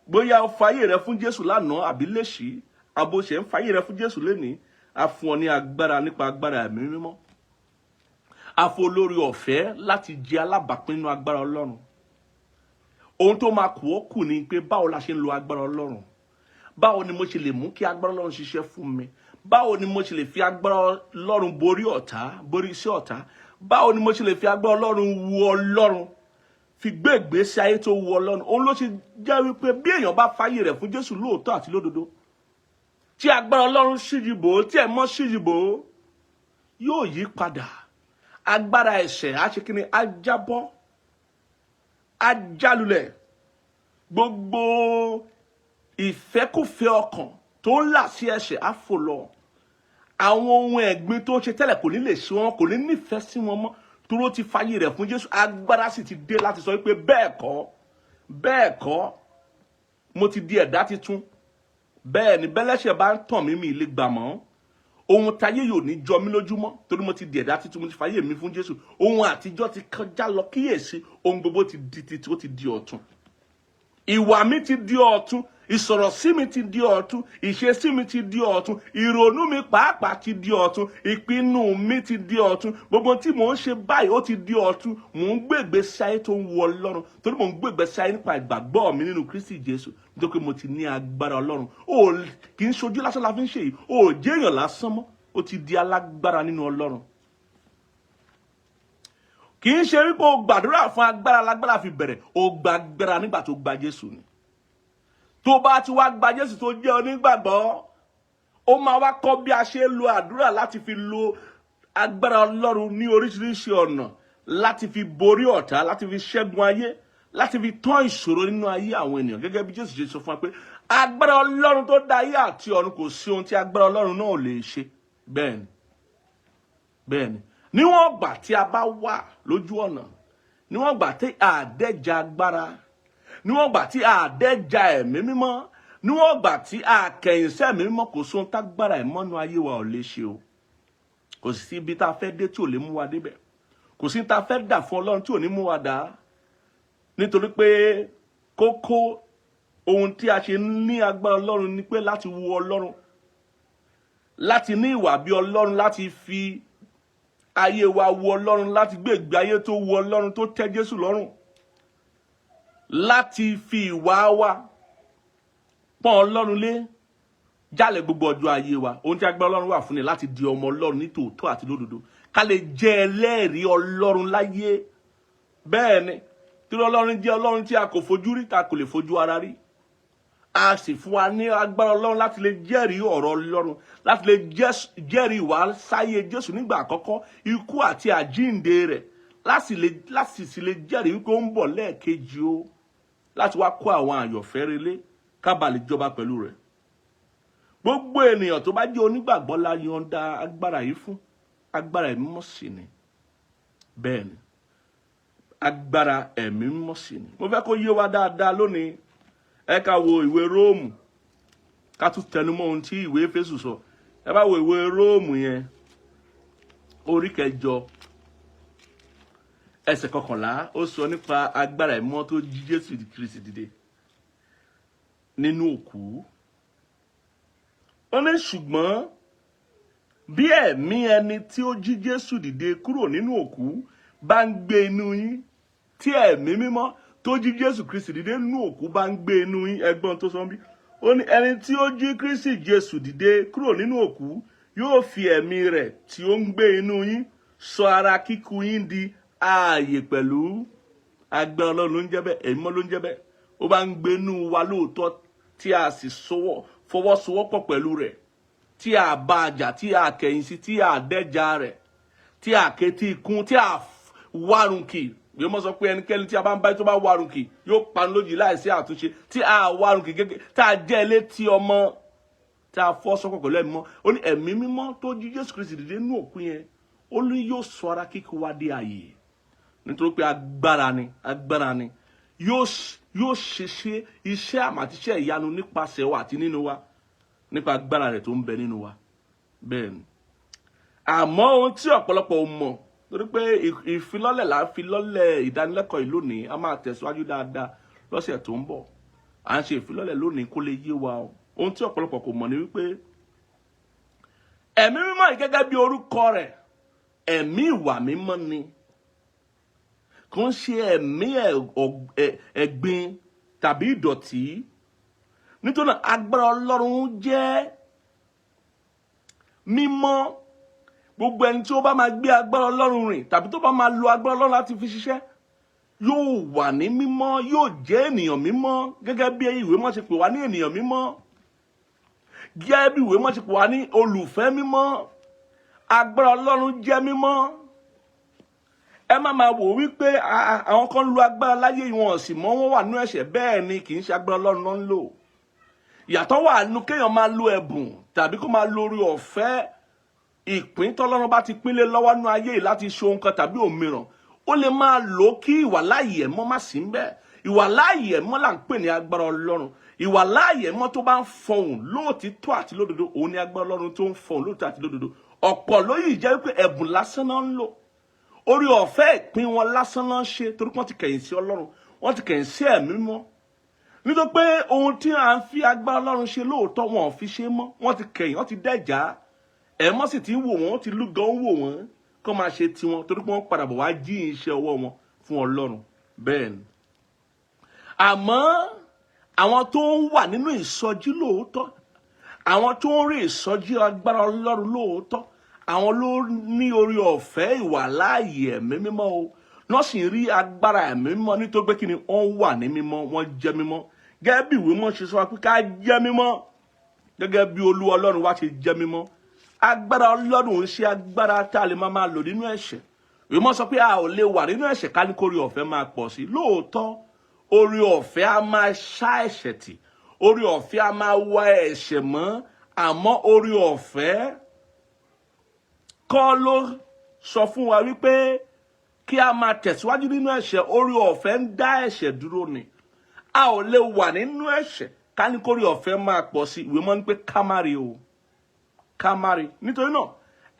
Bóyá o fàyè rẹ fún Jésù lánàá àbí lèṣí, àbò ṣe ń fàyè rẹ fún Jésù lénìí, a fún ọ ní agbára nípa agbára ẹ̀mí mímọ́. A fún olórí ọ̀fẹ́ láti jẹ́ alábàápín nínú agbára Ọlọ́run. Ohun tó máa kù ó kù ni pé báwo la ṣe ń lo agbára Ọlọ́run. Báwo ni mo ṣe lè mú kí agbára Ọlọ́run ṣiṣẹ́ fún mi? Báwo ni mo ṣe lè fi agbára Ọlọ́run borí ọ̀tá, borí iṣẹ́ ọ̀tá? Báwo ni mo ṣe lè fi agbára Ọlọ́run wu Ọlọ́run? Fi gbé ìgbésí ayé tó wu Ọlọ́run. Òun ló ṣe jẹ́ wípé bí èèyàn bá fàyè rẹ̀ fún Jésù lóòótọ́ àti lódodo, tí agbára Ọlọ́run ṣíjìbò, tí ẹ̀mọ́ ṣíjìbò, yóò yí padà. Agbára ẹ̀ṣẹ̀ á ṣe kí ni? Á jábọ́, á jálulẹ̀. Gbogbo ìfẹ́kùfẹ́ ọkàn tó ń là sí ẹ̀ṣẹ̀ á fò lọ. Àwọn ohun ẹ̀gbin tó ṣe tẹ́lẹ̀ kò ní lè ṣe wọn, kò ní nífẹ̀ẹ́ sí wọn mọ́. Tóró ti fàyè rẹ̀ fún Jésù, agbára sì ti dé láti sọ wípé bẹ́ẹ̀ kọ́, mo ti di ẹ̀dá titun. Bẹ́ẹ̀ ni bẹ́lẹ́ṣẹ̀ bá ń tàn mí, mi lè gbà mọ́. Ohun táyé yóò ní jọ mí lójúmọ́ torí mo ti di ẹ̀dá titun, mo ti fàyè mi fún Jésù. Ohun àtijọ́ ti kọjá lọ, kíyèsí ohun gbogbo ti di titun, ó ti di ọ̀tun. Ìwà mi ti di ọ̀tun, ìsọ̀rọ̀ sí mi ti di ọ̀tun, ìṣesí mi ti di ọ̀tun, ìrònú mi pàápàá ti di ọ̀tun, ìpinnu mi ti di ọ̀tun. Gbogbo tí mò ń ṣe báyìí ó ti di ọ̀tun. Mò ń gbé ìgbésí ayé tó ń wu Ọlọ́run torí mò ń gbé ìgbésí ayé nípa ìgbàgbọ́ mi nínú Kristi Jésù nítorí pé mo ti ní agbára Ọlọ́run. Ó kì í ṣojú lásán la fi ń ṣe yìí. Ó jẹ́ èèyàn lásán mọ́. Ó ti di alágbára nínú Ọlọ́run. Kì í ṣe wípé o gbàdúrà fún agbára, lágbára fi bẹ̀rẹ̀. O gba agbára nígbà tó gba Jésù ni. Tó bá ti wá gba Jésù tó jẹ́ onígbàgbọ́, ó máa wá kọ́ bí a ṣe lo àdúrà láti fi lo agbára Ọlọ́run ní oríṣiríṣi ọ̀nà, láti fi borí ọ̀tá, láti fi ṣẹ́gun ayé, láti fi tán ìṣòro nínú ayé àwọn ènìyàn. Gẹ́gẹ́ bí Jésù ṣe sọ fún wa pé agbára Ọlọ́run tó dá ayé àti ọ̀run, kò sí ohun tí agbára Ọlọ́run náà ò lè ṣe. Bẹ́ẹ̀ni. Níwọ̀n ìgbà tí a bá wà lójú ọ̀nà, níwọ̀n ìgbà tí àdẹ́jà agbára, níwọ̀n ìgbà tí àdẹ́jà ẹ̀mí mímọ́, níwọ̀n ìgbà tí àkẹ̀yìn sí ẹ̀mí mímọ́, kò sóhun tágbára ìmọ́nú ayé wa ò lè ṣe o. Kò sí ibi tá a fẹ́ dé tí ò lè mú wa débẹ̀. Kò sí tá a fẹ́ dà fún Ọlọ́run tí ò ní mú wa dà. Nítorí pé kókó ohun tí a ṣe ní agbára Ọlọ́run ni pé láti wu Ọlọ́run, láti ní ìwà bí Ọlọ́run, láti fi ayé wa wu Ọlọ́run, láti gbé ìgbé ayé tó wu Ọlọ́run, tó tẹ́ Jésù lọ́rùn, láti fi ìwà wa pọ́n Ọlọ́run lé jálẹ̀ gbogbo ọjọ́ ayé wa. Ohun tí agbára Ọlọ́run wà fún ni láti di ọmọ Ọlọ́run ní tòótọ́ àti lódodo, ká lè jẹ́ ẹlẹ́rìí Ọlọ́run láyé. Bẹ́ẹ̀ ni, tí Ọlọ́run jẹ́ Ọlọ́run tí a kò fojú rí, tá kò lè fojú ara rí. A sì fún wa ní agbára Ọlọ́run láti lè jẹ́rìí ọ̀rọ̀ Ọlọ́run, láti lè jẹ́rìí ìwà sáyé Jésù nígbà àkọ́kọ́, ikú àti àjíǹde rẹ̀, láti sì lè jẹ́rìí wípé ó ń bọ̀ lẹ́ẹ̀kejì o, láti wá kó àwọn àyànfẹ́ relé ká bá lè jọba pẹ̀lú rẹ̀. Gbogbo ènìyàn tó bá jẹ́ onígbàgbọ́ la yọ̀ǹda agbára yìí fún. Agbára ẹ̀mí mímọ́ sì ni. Bẹ́ẹ̀ ni, agbára ẹ̀mí mímọ́ sì ni. Mo fẹ́ kó yé wa dáadáa lónìí. Ẹ ká wo ìwé Róòmù, ká tún tẹnumọ́ ohun tí ìwé Éfésù sọ. Ẹ bá wo ìwé Róòmù yẹn, orí 8 ẹsẹ̀ 11, ó sọ nípa agbára ẹ̀mí mímọ́ tó jí Jésù Kristi dìde nínú òkú. Ó ní ṣùgbọ́n bí ẹ̀mí ẹni tí ó jí Jésù dìde kúrò nínú òkú bá ń gbé inú yín, tí ẹ̀mí mímọ́ tó jí Jésù Kristi dìde nínú òkú bá ń gbé inú yín, ẹgbọ́n tó sọ bí, ó ní ẹni tí ó jí Kristi Jésù dìde kúrò nínú òkú yóò fi ẹ̀mí rẹ̀ tí ó ń gbé inú yín sọ ara kíkú yín di ààyè pẹ̀lú. Agbára Ọlọ́run ló ń jẹ́ bẹ́ẹ̀, ẹ̀mí mímọ́ ló ń jẹ́ bẹ́ẹ̀. Ó bá ń gbé inú wa lóòótọ́ tí a sì fọwọ́sowọ́pọ̀ pẹ̀lú rẹ̀, tí a bá jà, tí a kẹ̀yìn sí, tí a dẹ́jà rẹ̀, tí a kétí ikún, tí a wárùnkì. Bí mo sọ pé ẹnikẹ́ni tí a bá ń bá tó bá wárùnkì yóò panu lójijì láìsí àtúnṣe, tí a wárùnkì gẹ́gẹ́, tí a jẹ́ létí ọmọ, tí a fọ́ sọ́kọ̀ pẹ̀lú ẹ̀mí mímọ́. Ó ní ẹ̀mí mímọ́ tó jí Jésù Kristi dìde nínú òkú yẹn, ó ní yóò sọ ara kíkú wa di ààyè. Nítorí pé agbára ni yóò ṣe iṣẹ́ àmàtíṣẹ́ ìyanu nípasẹ̀ wa àti nínú wa, nípa agbára rẹ̀ tó ń bẹ nínú wa. Bẹ́ẹ̀ ni. Àmọ́ ohun tí ọ̀pọ̀lọpọ̀ ò mọ̀, torí pé ìfilọ́lẹ̀ là ń filọ́lẹ̀ ìdánilẹ́kọ̀ọ́ yìí lónìí, a máa tẹ̀síwájú dáadáa lọ́sẹ̀ tó ń bọ̀. À ń ṣe ìfilọ́lẹ̀ lónìí kó lè yé wa. Ohun tí ọ̀pọ̀lọpọ̀ kò mọ̀ ni wípé ẹ̀mí mímọ́ yìí gẹ́gẹ́ bí orúkọ rẹ̀, ẹ̀mí ìwà mímọ́ ni. Kò ń ṣe ẹ̀mí ẹ̀gbin tàbí ìdọ̀tí. Nítorí náà agbára Ọlọ́run jẹ́ mímọ́. Gbogbo ẹni tí ó bá máa gbé agbára Ọlọ́run rìn tàbí tó bá máa lo agbára Ọlọ́run láti fi ṣiṣẹ́ yóò wà ní mímọ́, yóò jẹ́ ènìyàn mímọ́, gẹ́gẹ́ bí ìwé mọ́ ṣe pè wá ní ènìyàn mímọ́, gẹ́gẹ́ bí ìwé mọ́ ṣe pè wá ní olùfẹ́ mímọ́. Agbára Ọlọ́run jẹ́ mímọ́. Ẹ má máa wò wípé àwọn kan lo agbára láyé wọn sì mọ́ wọn wà nínú ẹ̀ṣẹ̀. Bẹ́ẹ̀ ni, kì í ṣe agbára Ọlọ́run náà ń lò. Ìyàtọ̀ wà nínú kéèyàn máa lo ẹ̀bùn tàbí kó máa lo orí ọ̀fẹ́ ìpín tọ́lọ́run bá ti pínlẹ̀ lọ́wọ́ nínú ayé yìí láti ṣe ohun kan tàbí òmíràn. Ó lè máa lò kí ìwàláàyè ẹ̀mọ́ má sí ńbẹ̀. Ìwàláàyè ẹ̀mọ́ là ń pè ní agbára Ọlọ́run. Ìwàláàyè ẹ̀mọ́ tó bá ń fọhùn lóòtítọ́ àti lódodo, òun ni agbára Ọlọ́run tó ń fọhùn lóòtítọ́ àti lódodo. Ọ̀pọ̀ ló yìí jẹ́ wípé ẹ̀bùn lásán náà ń lò. Orí ọ̀fẹ́ ìpín wọn lásán náà ń ṣe, torí wọ́n ti kẹ̀yìn sí Ọlọ́run, wọ́n ti kẹ̀yìn sí ẹ̀mí mímọ́. Nítorí pé ohun tí à ń fi agbára Ọlọ́run ṣe lóòótọ́ wọn ò fi ṣe mọ́. Wọ́n ti kẹ̀yìn, wọ́n ti dẹ́jà. Ẹ̀mọ́ sì ti ń wò wọ́n, ti lúgàn wò wọ́n kó máa ṣe tiwọn, torí pé wọ́n padà bọ̀ wá jí iṣẹ́ ọwọ́ wọn fún Ọlọ́run. Bẹ́ẹ̀ ni. Àmọ́ àwọn tó ń wà nínú ìsọjí lóòótọ́, àwọn tó ń rí ìsọjí agbára Ọlọ́run lóòótọ́, àwọn ló ní orí ọ̀fẹ́ ìwàláàyè ẹ̀mí mímọ́ o. Wọ́n sì rí agbára ẹ̀mí mímọ́ nítorí pé kí ni wọ́n wà ní mímọ́, wọ́n jẹ́ mímọ́. Gẹ́gẹ́ bí ìwé mọ́ ṣe sọ pé ká jẹ́ mímọ́, gẹ́gẹ́ bí Olúwa Ọlọ́run wa ṣe jẹ́ mímọ́. Agbára Ọlọ́run ń ṣe agbára tá a lè máa lò nínú ẹ̀ṣẹ̀. Ìwé mọ́ sọ pé a ò lè wà nínú ẹ̀ṣẹ̀ ká ní kó orí ọ̀fẹ́ máa pọ̀ sí. Lóòótọ́ orí ọ̀fẹ́ á máa ṣá ẹ̀ṣẹ̀ tì, orí ọ̀fẹ́ á máa wá ẹ̀ṣẹ̀ mọ́. Àmọ́ orí ọ̀fẹ́ kọ́ ló sọ fún wa wípé kí a máa tẹ̀síwájú nínú ẹ̀ṣẹ̀. Orí ọ̀fẹ́ ń dá ẹ̀ṣẹ̀ dúró ni. A ò lè wà nínú ẹ̀ṣẹ̀ ká ní kó orí ọ̀fẹ́ máa pọ̀ sí. Ìwé mọ́ ní pé ká má rí o, ká má rí. Nítorí náà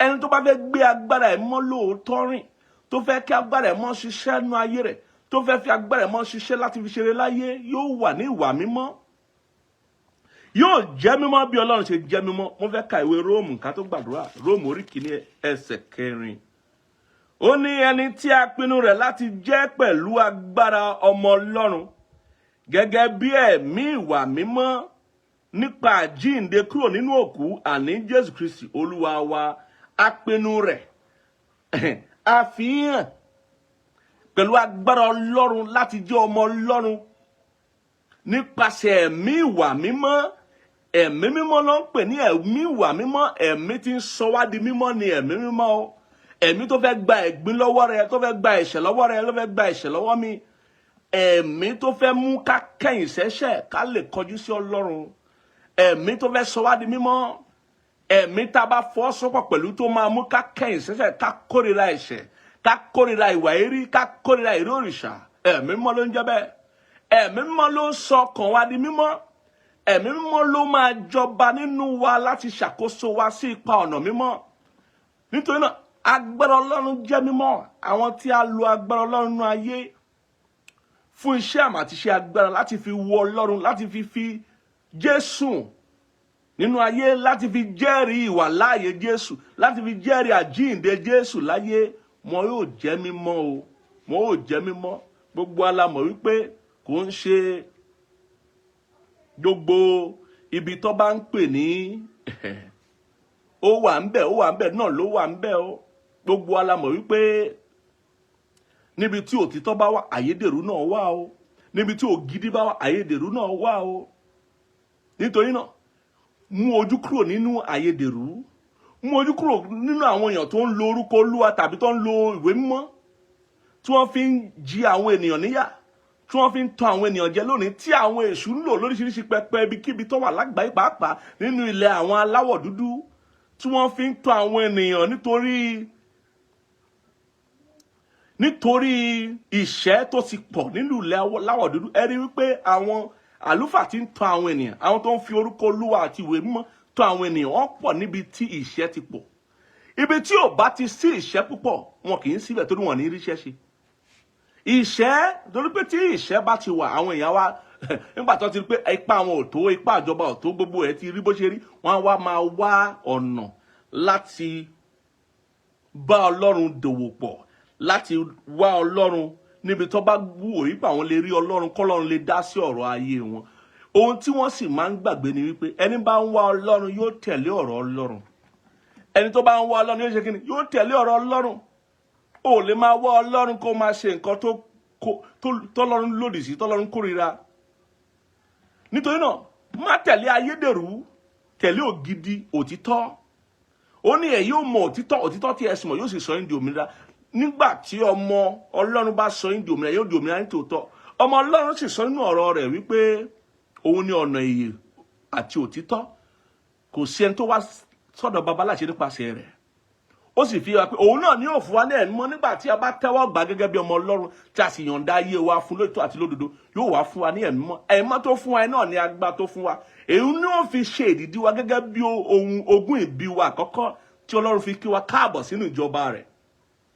ẹni tó bá fẹ́ gbé agbára ẹ̀ mọ́ lóòótọ́ rìn, tó fẹ́ kí agbára ẹ̀ mọ́ ṣiṣẹ́ nínú ayé rẹ̀, tó fẹ́ fi agbára ẹ̀ mọ́ ṣiṣẹ́ láti fi ṣeré láyé, yóò wà ní ìwà mímọ́, yóò jẹ́ mímọ́ bí Ọlọ́run ṣe jẹ́ mímọ́. Mo fẹ́ ka ìwé Róòmù ká tó gbàdúrà. Róòmù orí kìíní ẹsẹ̀ 4. Ó ní ẹni tí a pinnu rẹ̀ láti jẹ́ pẹ̀lú agbára ọmọ Ọlọ́run gẹ́gẹ́ bí ẹ̀mí ìwà mímọ́ nípa àjíǹde kúrò nínú òkú, àní Jésù Kristi Olúwa wa. A pinnu rẹ̀ a fi hàn pẹ̀lú agbára Ọlọ́run láti jẹ́ ọmọ Ọlọ́run nípasẹ̀ ẹ̀mí ìwà mímọ́. Ẹ̀mí mímọ́ ló ń pè ní ẹ̀mí ìwà mímọ́. Ẹ̀mí tí ń sọ wá di mímọ́ ni ẹ̀mí mímọ́ o. Ẹ̀mí tó fẹ́ gba ẹ̀gbin lọ́wọ́ rẹ, tó fẹ́ gba ẹ̀ṣẹ̀ lọ́wọ́ rẹ, ló fẹ́ gba ẹ̀ṣẹ̀ lọ́wọ́ mi. Ẹ̀mí tó fẹ́ mú ká kẹ̀yìn sẹ́ṣẹ̀ ká lè kọjú sí Ọlọ́run. Ẹ̀mí tó fẹ́ sọ wá di mímọ́. Ẹ̀mí tá a bá fọ́ sọ́pọ̀ pẹ̀lú tó máa mú ká kẹ̀yìn sẹ́ṣẹ̀, ká kórìíra ẹ̀ṣẹ̀, ká kórìíra ìwà èrí, ká kórìíra ìrí òrìṣà. Ẹ̀mí mímọ́ ló ń jẹ́ bẹ́ẹ̀. Ẹ̀mí mímọ́ ló ń sọ ọkàn wa di mímọ́. Ẹ̀mí mímọ́ ló máa jọba nínú wa láti ṣàkóso wa sí ipa ọ̀nà mímọ́. Nítorí náà agbára Ọlọ́run jẹ́ mímọ́. Àwọn tí a lo agbára Ọlọ́run nínú ayé fún iṣẹ́ àmì àti iṣẹ́ agbára láti fi wo Ọlọ́run, láti fi Jésù nínú ayé, láti fi jẹ́rìí ìwà láàyè Jésù, láti fi jẹ́rìí àjíǹde Jésù láyé, wọn yóò jẹ́ mímọ́ o. Wọn yóò jẹ́ mímọ́. Gbogbo alamọ̀ wípé kò ń ṣe gbogbo ibi tó bá ń pè ní ó wà ń bẹ̀ náà ló wà ń bẹ̀ o. Gbogbo wa la mọ̀ wípé níbi tí òtítọ́ bá wà àyédèrú náà wà o. Níbi tí ògidì bá wà àyédèrú náà wà o. Nítorí náà mú ojú kúrò nínú àyédèrú, mú ojú kúrò nínú àwọn èèyàn tó ń lo orúkọ Olúwa tàbí tó ń lo ìwé mímọ́ tí wọ́n fi ń jí àwọn ènìyàn níyà, tí wọ́n fi ń tàn àwọn ènìyàn jẹ lónìí, tí àwọn èṣù ń lò lóríṣiríṣi pẹpẹ ibikíbi tó wà lágbàáyé pàápàá nínú ilẹ̀ àwọn aláwọ̀ dúdú, tí wọ́n fi ń tàn àwọn ènìyàn nítorí ìṣẹ́ tó ti pọ̀ nínú ilẹ̀ aláwọ̀ dúdú. Ẹ rí wípé àwọn àlùfáà tí ń tàn àwọn ènìyàn, àwọn tó ń fi orúkọ Olúwa àti ìwé mímọ́ tàn àwọn ènìyàn, wọ́n pọ̀ níbi tí ìṣẹ́ ti pọ̀. Ibi tí ò bá ti sí ìṣẹ́ púpọ̀, wọn kì í síbẹ̀ torí wọn ní ríṣẹ́ ṣe. Ìṣẹ́, torí pé tí ìṣẹ́ bá ti wà, àwọn èèyàn wa nígbà tó ti rí pé ipá àwọn ò tó, ipá ìjọba ò tó, gbogbo ẹ̀ ti rí bó ṣe rí, wọ́n wá máa wá ọ̀nà láti bá Ọlọ́run dòwò pọ̀, láti wá Ọlọ́run níbi tó bá wù ó, àwọn lè rí Ọlọ́run, k'Ọlọ́run lè dá sí ọ̀rọ̀ ayé wọn. Ohun tí wọ́n sì máa ń gbàgbé ni wípé ẹni bá ń wá Ọlọ́run yóò tẹ̀lé ọ̀rọ̀ Ọlọ́run. Ẹni tó bá ń wá Ọlọ́run yóò ṣe kíni? Yóò tẹ̀lé ọ̀rọ̀ Ọlọ́run. O lè máa wá Ọlọ́run kó máa ṣe nǹkan tọ́lọ́run lòdì sí, tọ́lọ́run kórìíra. Nítorí náà má tẹ̀lé ayédèrú, tẹ̀lé ògidì òtítọ́. Ó ní ẹ yóò mọ òtítọ́ tí ẹ sì mọ̀ yóò sì sọ yín di òmìnira. Nígbà tí ọmọ Ọlọ́run bá sọ yín di òmìnira, yóò di òmìnira ní tòótọ́. Ọmọ Ọlọ́run sì sọ nínú ọ̀rọ̀ rẹ̀ wípé òun ni ọ̀nà ìyè àti òtítọ́. Kò sí ẹni tó wá sọ́dọ̀ baba láti nípasẹ̀ rẹ̀. Ó sì fi hàn pé òun náà ni yóò fún wa ní ẹ̀mí mọ́ nígbà tí a bá tẹ́wọ́ gbà gẹ́gẹ́ bí ọmọ Ọlọ́run, tí a sì yọ̀ǹda ayé wa fún lóòótọ́ àti lódodo, yóò wá fún wa ní ẹ̀mí mọ́. Ẹ̀mí mọ́ tó fún wa náà ni agbára tó fún wa. Èyí ni ó fi ṣe ìdìdí wa gẹ́gẹ́ bí ohun ogún ìbí wa àkọ́kọ́ tí Ọlọ́run fi kí wa káàbọ̀ sínú ìjọba rẹ̀,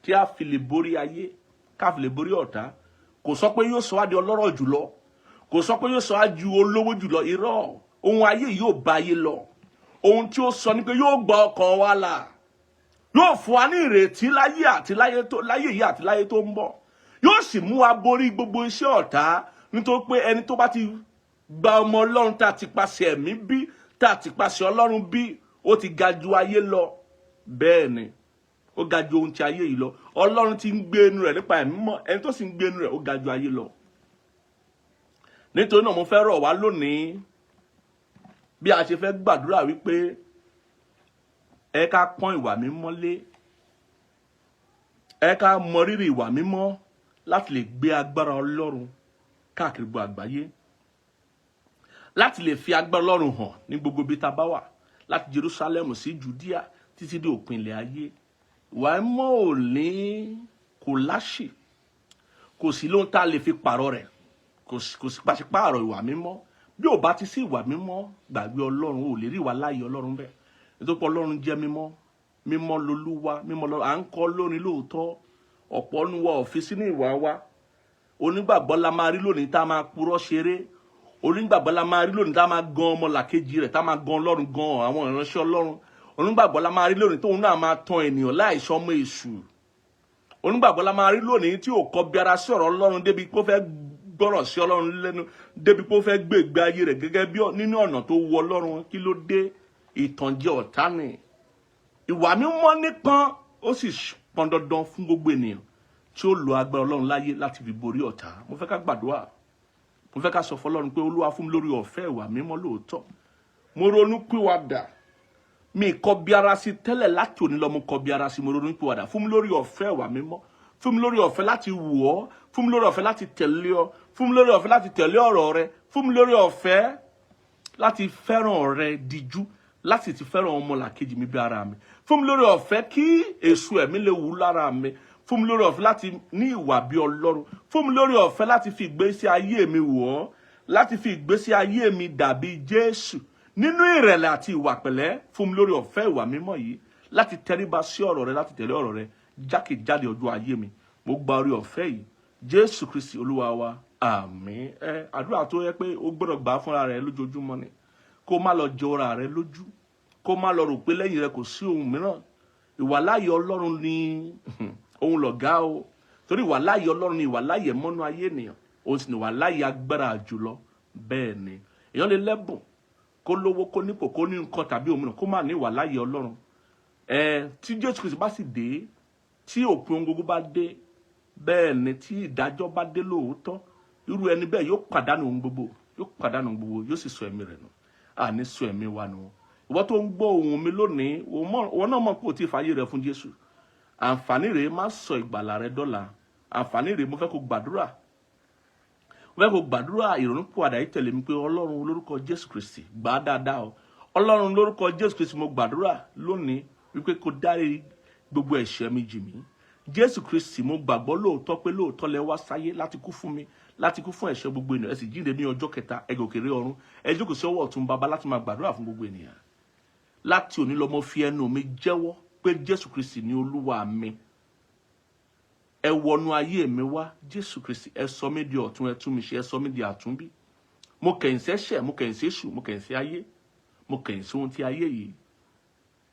tí a fi lè borí ayé, ká fi lè borí ọ̀tá. Kò sọ pé yóò sọ wá di ọlọ́rọ̀ jùlọ, kò sọ pé yóò sọ wá ju olówó jùlọ. Irọ́, ohun ayé yóò bá ayé lọ. Ohun tí ó sọ ni pé yóò gba ọkàn wa là, yóò fún wa ní ìrètí láyé yìí àti láyé tó ń bọ̀. Yóò sì mú wa borí gbogbo iṣẹ́ ọ̀tá, nítorí pé ẹni tó bá ti gba ọmọ Ọlọ́run tá ti pàṣẹ ẹ̀mí bí, tá ti pàṣẹ Ọlọ́run bí, ó ti ga ju ayé lọ. Bẹ́ẹ̀ ni, ó ga ju ohun tí ayé yìí lọ. Ọlọ́run ti ń gbé inú rẹ̀ nípa ẹ̀mí mọ́, ẹni tó sì ń gbé inú rẹ̀ ó ga ju ayé lọ. Nítorí náà mo fẹ́ rọ̀ wá lónìí bí a ṣe fẹ́ gbàdúrà wípé ẹ ká pọ́n ìwà mímọ́ lé, ẹ ká mọ rírì ìwà mímọ́ láti lè gbé agbára Ọlọ́run káàkiri gbogbo àgbáyé, láti lè fi agbára Ọlọ́run hàn ní gbogbo ibi tá a bá wà, láti Jerusalem sí Judea títí dé òpin ilẹ̀ ayé. Ìwà mímọ́ ò ní kò láṣì, kò sí lóhun tá a lè fi pààrọ̀ rẹ̀, kò sí pàṣípààrọ̀ ìwà mímọ́. Bí ò bá ti sí ìwà mímọ́, gbàgbé Ọlọ́run, ò lè rí ìwà láàyè Ọlọ́run bẹ́ẹ̀. Nítorí pé Ọlọ́run jẹ́ mímọ́, mímọ́ lolúwa, mímọ́ lọ́run. À ń kọ́ lórin lóòótọ́, ọ̀pọ̀ nu wa ò fi sínú ìwà wa. Onígbàgbọ́ la máa rí lónìí tá a máa purọ́ ṣeré. Onígbàgbọ́ la máa rí lónìí tá a máa gan ọmọlàkejì rẹ̀, tá a máa gan Ọlọ́run, gan àwọn ìránṣẹ́ Ọlọ́run. Onígbàgbọ́ la máa rí lónìí tóun náà máa tan ènìyàn láìsọmọ èṣù. Onígbàgbọ́ la máa rí lónìí tí ò kọbi ara sí ọ̀rọ̀ Ọlọ́run débi pé ó fẹ́ gbọ́rọ̀ sí Ọlọ́run lẹ́nu, débi pé ó fẹ́ gbé ìgbé ayé rẹ̀ gẹ́gẹ́ bí nínú ọ̀nà tó wu Ọlọ́run. Kí ló dé? Ìtànjẹ ọ̀tá ni. Ìwà mímọ́ nípọn, ó sì pọn dandan fún gbogbo ènìyàn tí ó lo agbára Ọlọ́run láyé láti fi borí ọ̀tá. Mo fẹ́ ká gbàdúrà, mo fẹ́ ká sọ fún Ọlọ́run pé Olúwa fún mi lórí ọ̀fẹ́ ìwà mímọ́ lóòótọ́. Mo ronú pìwàdà, mi kọbi ara sí tẹ́lẹ̀, láti òní lọ mo kọbi ara sí, mo ronú pìwàdà. Fún mi lórí ọ̀fẹ́ ìwà mímọ́, fún mi lórí ọ̀fẹ́ láti wù ọ́, fún mi lórí ọ̀fẹ́ láti tẹ̀lé ọ, fún mi lórí ọ̀fẹ́ láti tẹ̀lé ọ̀rọ̀ rẹ, fún mi lórí ọ̀fẹ́ láti fẹ́ràn rẹ díjú, láti ti fẹ́ràn ọmọlàkejì mi bí ara mi. Fún mi lórí ọ̀fẹ́ kí èso ẹ̀mí lè wù lára mi. Fún mi lórí ọ̀fẹ́ láti ní ìwà bí Ọlọ́run. Fún mi lórí ọ̀fẹ́ láti fi ìgbésí ayé mi wò ọ́, láti fi ìgbésí ayé mi dàbí Jésù nínú ìrẹ̀lẹ̀ àti ìwà pẹ̀lẹ́. Fún mi lórí ọ̀fẹ́ ìwà mímọ́ yìí, láti tẹríba sí ọ̀rọ̀ rẹ, láti tẹ̀lé ọ̀rọ̀ rẹ jákèjádé ọjọ́ ayé mi. Mo gba orí ọ̀fẹ́ yìí, Jésù Kristi Olúwa wa, àmín. Àdúrà tó yẹ pé ó gbọ́dọ̀ gbà fúnra rẹ lójoojúmọ́ ni. Kó má lọ jọra rẹ lójú, kó má lọ rò pé lẹ́yìn rẹ kò sí ohun mìíràn. Ìwàláyé Ọlọ́run ni ohun lọ̀gá o. Torí ìwàláyé Ọlọ́run ni ìwàláyé mọ́nú ayé ènìyàn, òun sì ni ìwàláyé agbára jùlọ. Bẹ́ẹ̀ ni èèyàn lè lẹ́bùn, kó lówó kó nípò kó ní nǹkan tàbí òmìnira kó má ní ìwà láàyè Ọlọ́run tí Jésù Kristi bá sì dé tí òpin ohun gbogbo bá dé bẹ́ẹ̀ ni tí ìdájọ́ bá dé lóòótọ́ irú ẹni bẹ́ẹ̀ yóò pàdánù ohun gbogbo yóò sì sọ ẹ̀mí rẹ̀ nù àní sọ ẹ̀mí wa nù. Ìwọ tó ń gbọ́ ohùn mi lónìí wọn náà mọ̀ pé o ti fàyè rẹ̀ fún Jésù. Àǹfààní rẹ̀ má sọ ìgbàlà rẹ̀ dọ́là. Àǹfààní rẹ̀ mo fẹ́ kó gbàdúrà ìrònúpìwàdà yìí tẹ̀lé mi pé Ọlọ́run lórúkọ Jésù Kristi gbà á dáadáa o. Ọlọ́run lórúkọ Jésù Kristi mo gbàdúrà lónìí wípé kó dárí gbogbo ẹ̀ṣẹ̀ mi jì mí. Jésù Kristi mo gbàgbọ́ lóòótọ́ pé lóòótọ́ lẹ wá sáyé láti kú fún mi láti kú fún ẹ̀ṣẹ̀ gbogbo ènìyàn ẹ sì jíǹde ní ọjọ́ kẹta ẹ gòkèrè ọ̀run ẹ jókòó sí ọwọ́ ọ̀tún baba láti máa gbàdúrà fún gbogbo ènìyàn. Láti òní lọ mo fi ẹnu mi jẹ́wọ́ pé Jésù Kristi ni Olúwa mi. Ẹ wọnú ayé mi wá Jésù Kristi ẹ sọ mí di ọ̀tún ẹ tún mi ṣe ẹ sọ mí di àtúnbí. Mo kẹ̀yìn sẹ́ṣẹ̀ mo kẹ̀yìn sí èṣù mo kẹ̀yìn sí ayé mo kẹ̀yìn sí ohun tí ayé yìí.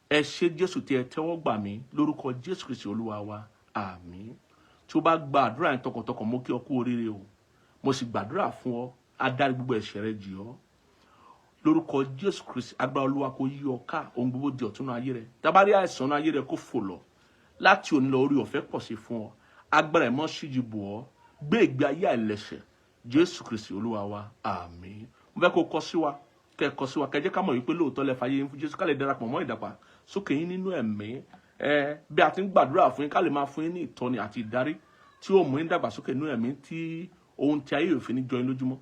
Ẹ ṣé Jésù tí ẹ tẹ́wọ́ gbà mí lórúkọ Jésù Kristi Olúwa wa àmín. Tí o bá gba àdúrà yẹn tọkàntọkàn mo kí ọ kú oríire o mo sì gbàdúrà fún ọ adarí gbogbo ẹ̀ṣẹ̀ rẹ jì ọ́ lórúkọ Jésù Kristi agbára Olúwa kó yí ọ ká ohun gbogbo di ọ̀tun náà ayé rẹ tabari àìsàn náà ayé rẹ kó fò lọ láti òní lọ orí ọ̀fẹ́ pọ̀ sí fún ọ agbára ẹ̀mọ́ síjú bò ọ́ gbé ìgbé ayé àìlẹ́ṣẹ̀ Jésù Kristi Olúwa wa àmín. Mo fẹ́ kó kọ sí wa kẹ́ jẹ́ ká mọ̀ wípé lóòótọ́ lẹ fàyè yín fún Jésù ká lè darapọ̀ mọ́ ìdàpà sókè yín nínú ẹ̀mí bí a ti ń gbàdúrà fún yín ká lè máa fún yín ní ìtọ́ni àti ìdarí tí ó mú yín dàgbàsókè nínú ẹ̀mí tí ohun tí ayé òfin ní jọ yín lójúmọ́.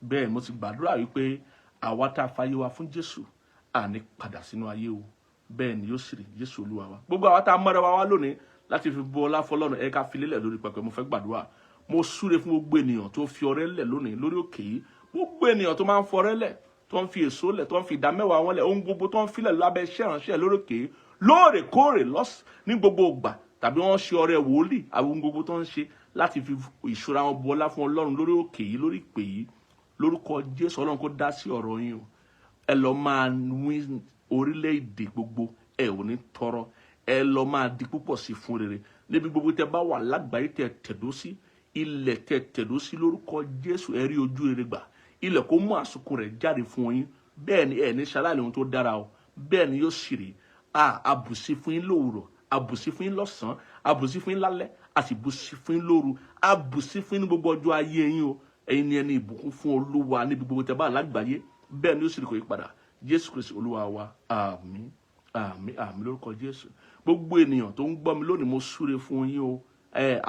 Bẹ́ẹ̀ mo sì gbàdúrà wípé àwa tá a fàyè wa fún Jésù àní padà sínú ayé o bẹ́ẹ̀ ni yóò sì rí Jésù Olúwa wa. Gbogbo àwa tá a mọ́ra wa wá lónìí láti fi bu ọlá fọ́lọ́run ẹ ká fi lélẹ̀ lórí pẹpẹ mo fẹ́ gbàdúrà mo súre fún gbogbo ènìyàn tó fi ọrẹ lẹ̀ lónìí lórí òkè yìí gbogbo ènìyàn tó máa ń fọrẹ lẹ̀ tó ń fi èso lẹ̀ tó ń fi ìdámẹ́wàá wọn lẹ̀ ohun gbogbo tó ń filẹ̀ lábẹ́ iṣẹ́ ìránṣẹ́ lórí òkè yìí lóòrèkóòrè ní gbogbo ìgbà tàbí wọ́n ṣe ọrẹ wòlíì àwọn ohun gbogbo tó ń ṣe láti fi ìṣúra wọn bu ọlá fún Ọlọ́run lórí òkè yìí lórí ìpè yìí lórúkọ Jésù Ọlọ́run kó dá sí ọ̀rọ̀ yín o ẹ lọ máa win orílẹ̀-èdè gbogbo ẹ ò ní tọrọ ẹ lọ máa di púpọ̀ sí fún rere níbi gbogbo tẹ bá wà lágbàáyé tẹ tẹ̀dó sí ilẹ̀ tẹ tẹ̀dó sí lórúkọ Jésù ẹ rí ojú rere gbà ilẹ̀ kó mú àsùnkún rẹ̀ jáde fún yín bẹ́ẹ̀ ni ẹ ní ṣaláàlì ohun tó dára o bẹ́ẹ̀ ni yóò sì rí àbùsí fún yín lówùrọ̀ àbùsí fún yín lọ́sàn-án àbùsí fún yín lálẹ́ àsìbùsí fún yín lóru àbùsí fún yín ní gbogbo ọjọ́ ayé yín o ẹ̀yin ni ẹni ìbùkún fún Olúwa níbi gbogbo tẹ bá lágbàáyé bẹ́ẹ̀ ni yóò sì rí kò yí padà Jésù Kristi Olúwa wa àmín àmín àmín lórúkọ Jésù. Gbogbo ènìyàn tó ń gbọ́ mi lónìí mo súre fún yín o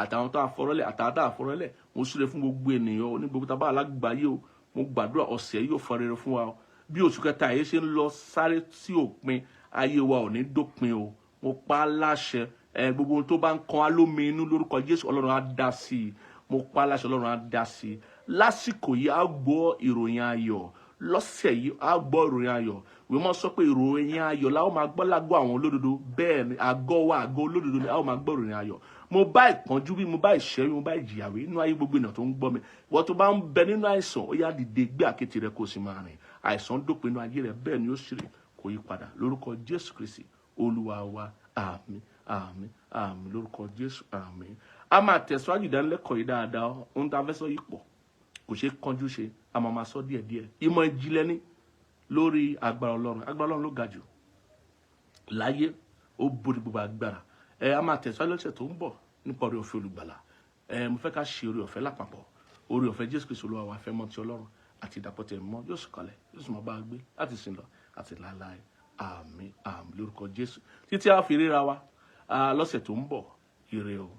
àtàwọn tó àfọrọ́lẹ̀ àtàwọn tó àfọrọ́lẹ̀ mo súre fún gbogbo ènìyàn ní gbogbo tẹ bá lágbàáyé o mo gbàdúrà ọ̀sẹ̀ yóò fọ rere fún wa o bí oṣù kẹta yìí ṣe ń lọ sáré sí òpin ayé wa ò ní dópin o mo pa á láṣẹ gbogbo ohun tó bá ń kan á lómi inú lórúkọ Jésù Ọlọ́run á dá sí i mo pa á láṣẹ Ọlọ́run á dá sí i lásìkò yìí á gbọ́ ìròyìn ayọ̀ lọ́sẹ̀ yìí á gbọ́ ìròyìn ayọ̀ ìwé mọ́ sọ pé ìròyìn ayọ̀ la ó máa gbọ́ lágọ̀ àwọn olódodo bẹ́ẹ̀ ni àgọ́ wa àgọ́ olódodo ni a ó máa gbọ́ ìròyìn ayọ̀ mo bá ìpọ́njú bí mo bá ìṣẹ́rí mo bá ìjìyàwó inú ayé gbogbo ènìyàn tó ń gbọ́ mi wọ́n tó bá ń bẹ nínú àìsàn ó yá dìde gbé àkéte rẹ kó o sì máa rìn àìsàn dópin inú ayé rẹ bẹ́ẹ̀ ni ó sì rìn kó yí padà lórúkọ Jésù Kristi Olúwa wa àmín àmín àmín lórúkọ Jésù àmín. A máa tẹ̀síwájú ìdánilẹ́kọ̀ọ́ yìí dáadáa ohun tá a fẹ́ sọ yìí pọ̀ kò ṣe kánjú ṣe a máa sọ díẹ̀díẹ̀ ìmọ̀ ìjìnlẹ̀ ní lórí agbára Ọlọ́run ló ga jù láyé ó borí gbogbo agbára a máa tẹ̀síwájú lọ́sẹ̀ tó ń bọ̀ nípa oore ọ̀fẹ́ olùgbàlà mo fẹ́ ká ṣe oore ọ̀fẹ́ lápapọ̀ oore ọ̀fẹ́ Jésù Kristi Olúwa wa fẹ́ mọ́ ti Ọlọ́run àti ìdàpọ̀ tẹ̀ mọ́ yóò sì kalẹ̀ yóò sì mọ́ bá a gbé láti sìn lọ àti láéláé àmín àmín lórúkọ Jésù títí a fi ríra wa lọ́sẹ̀ tó ń bọ̀ ire o.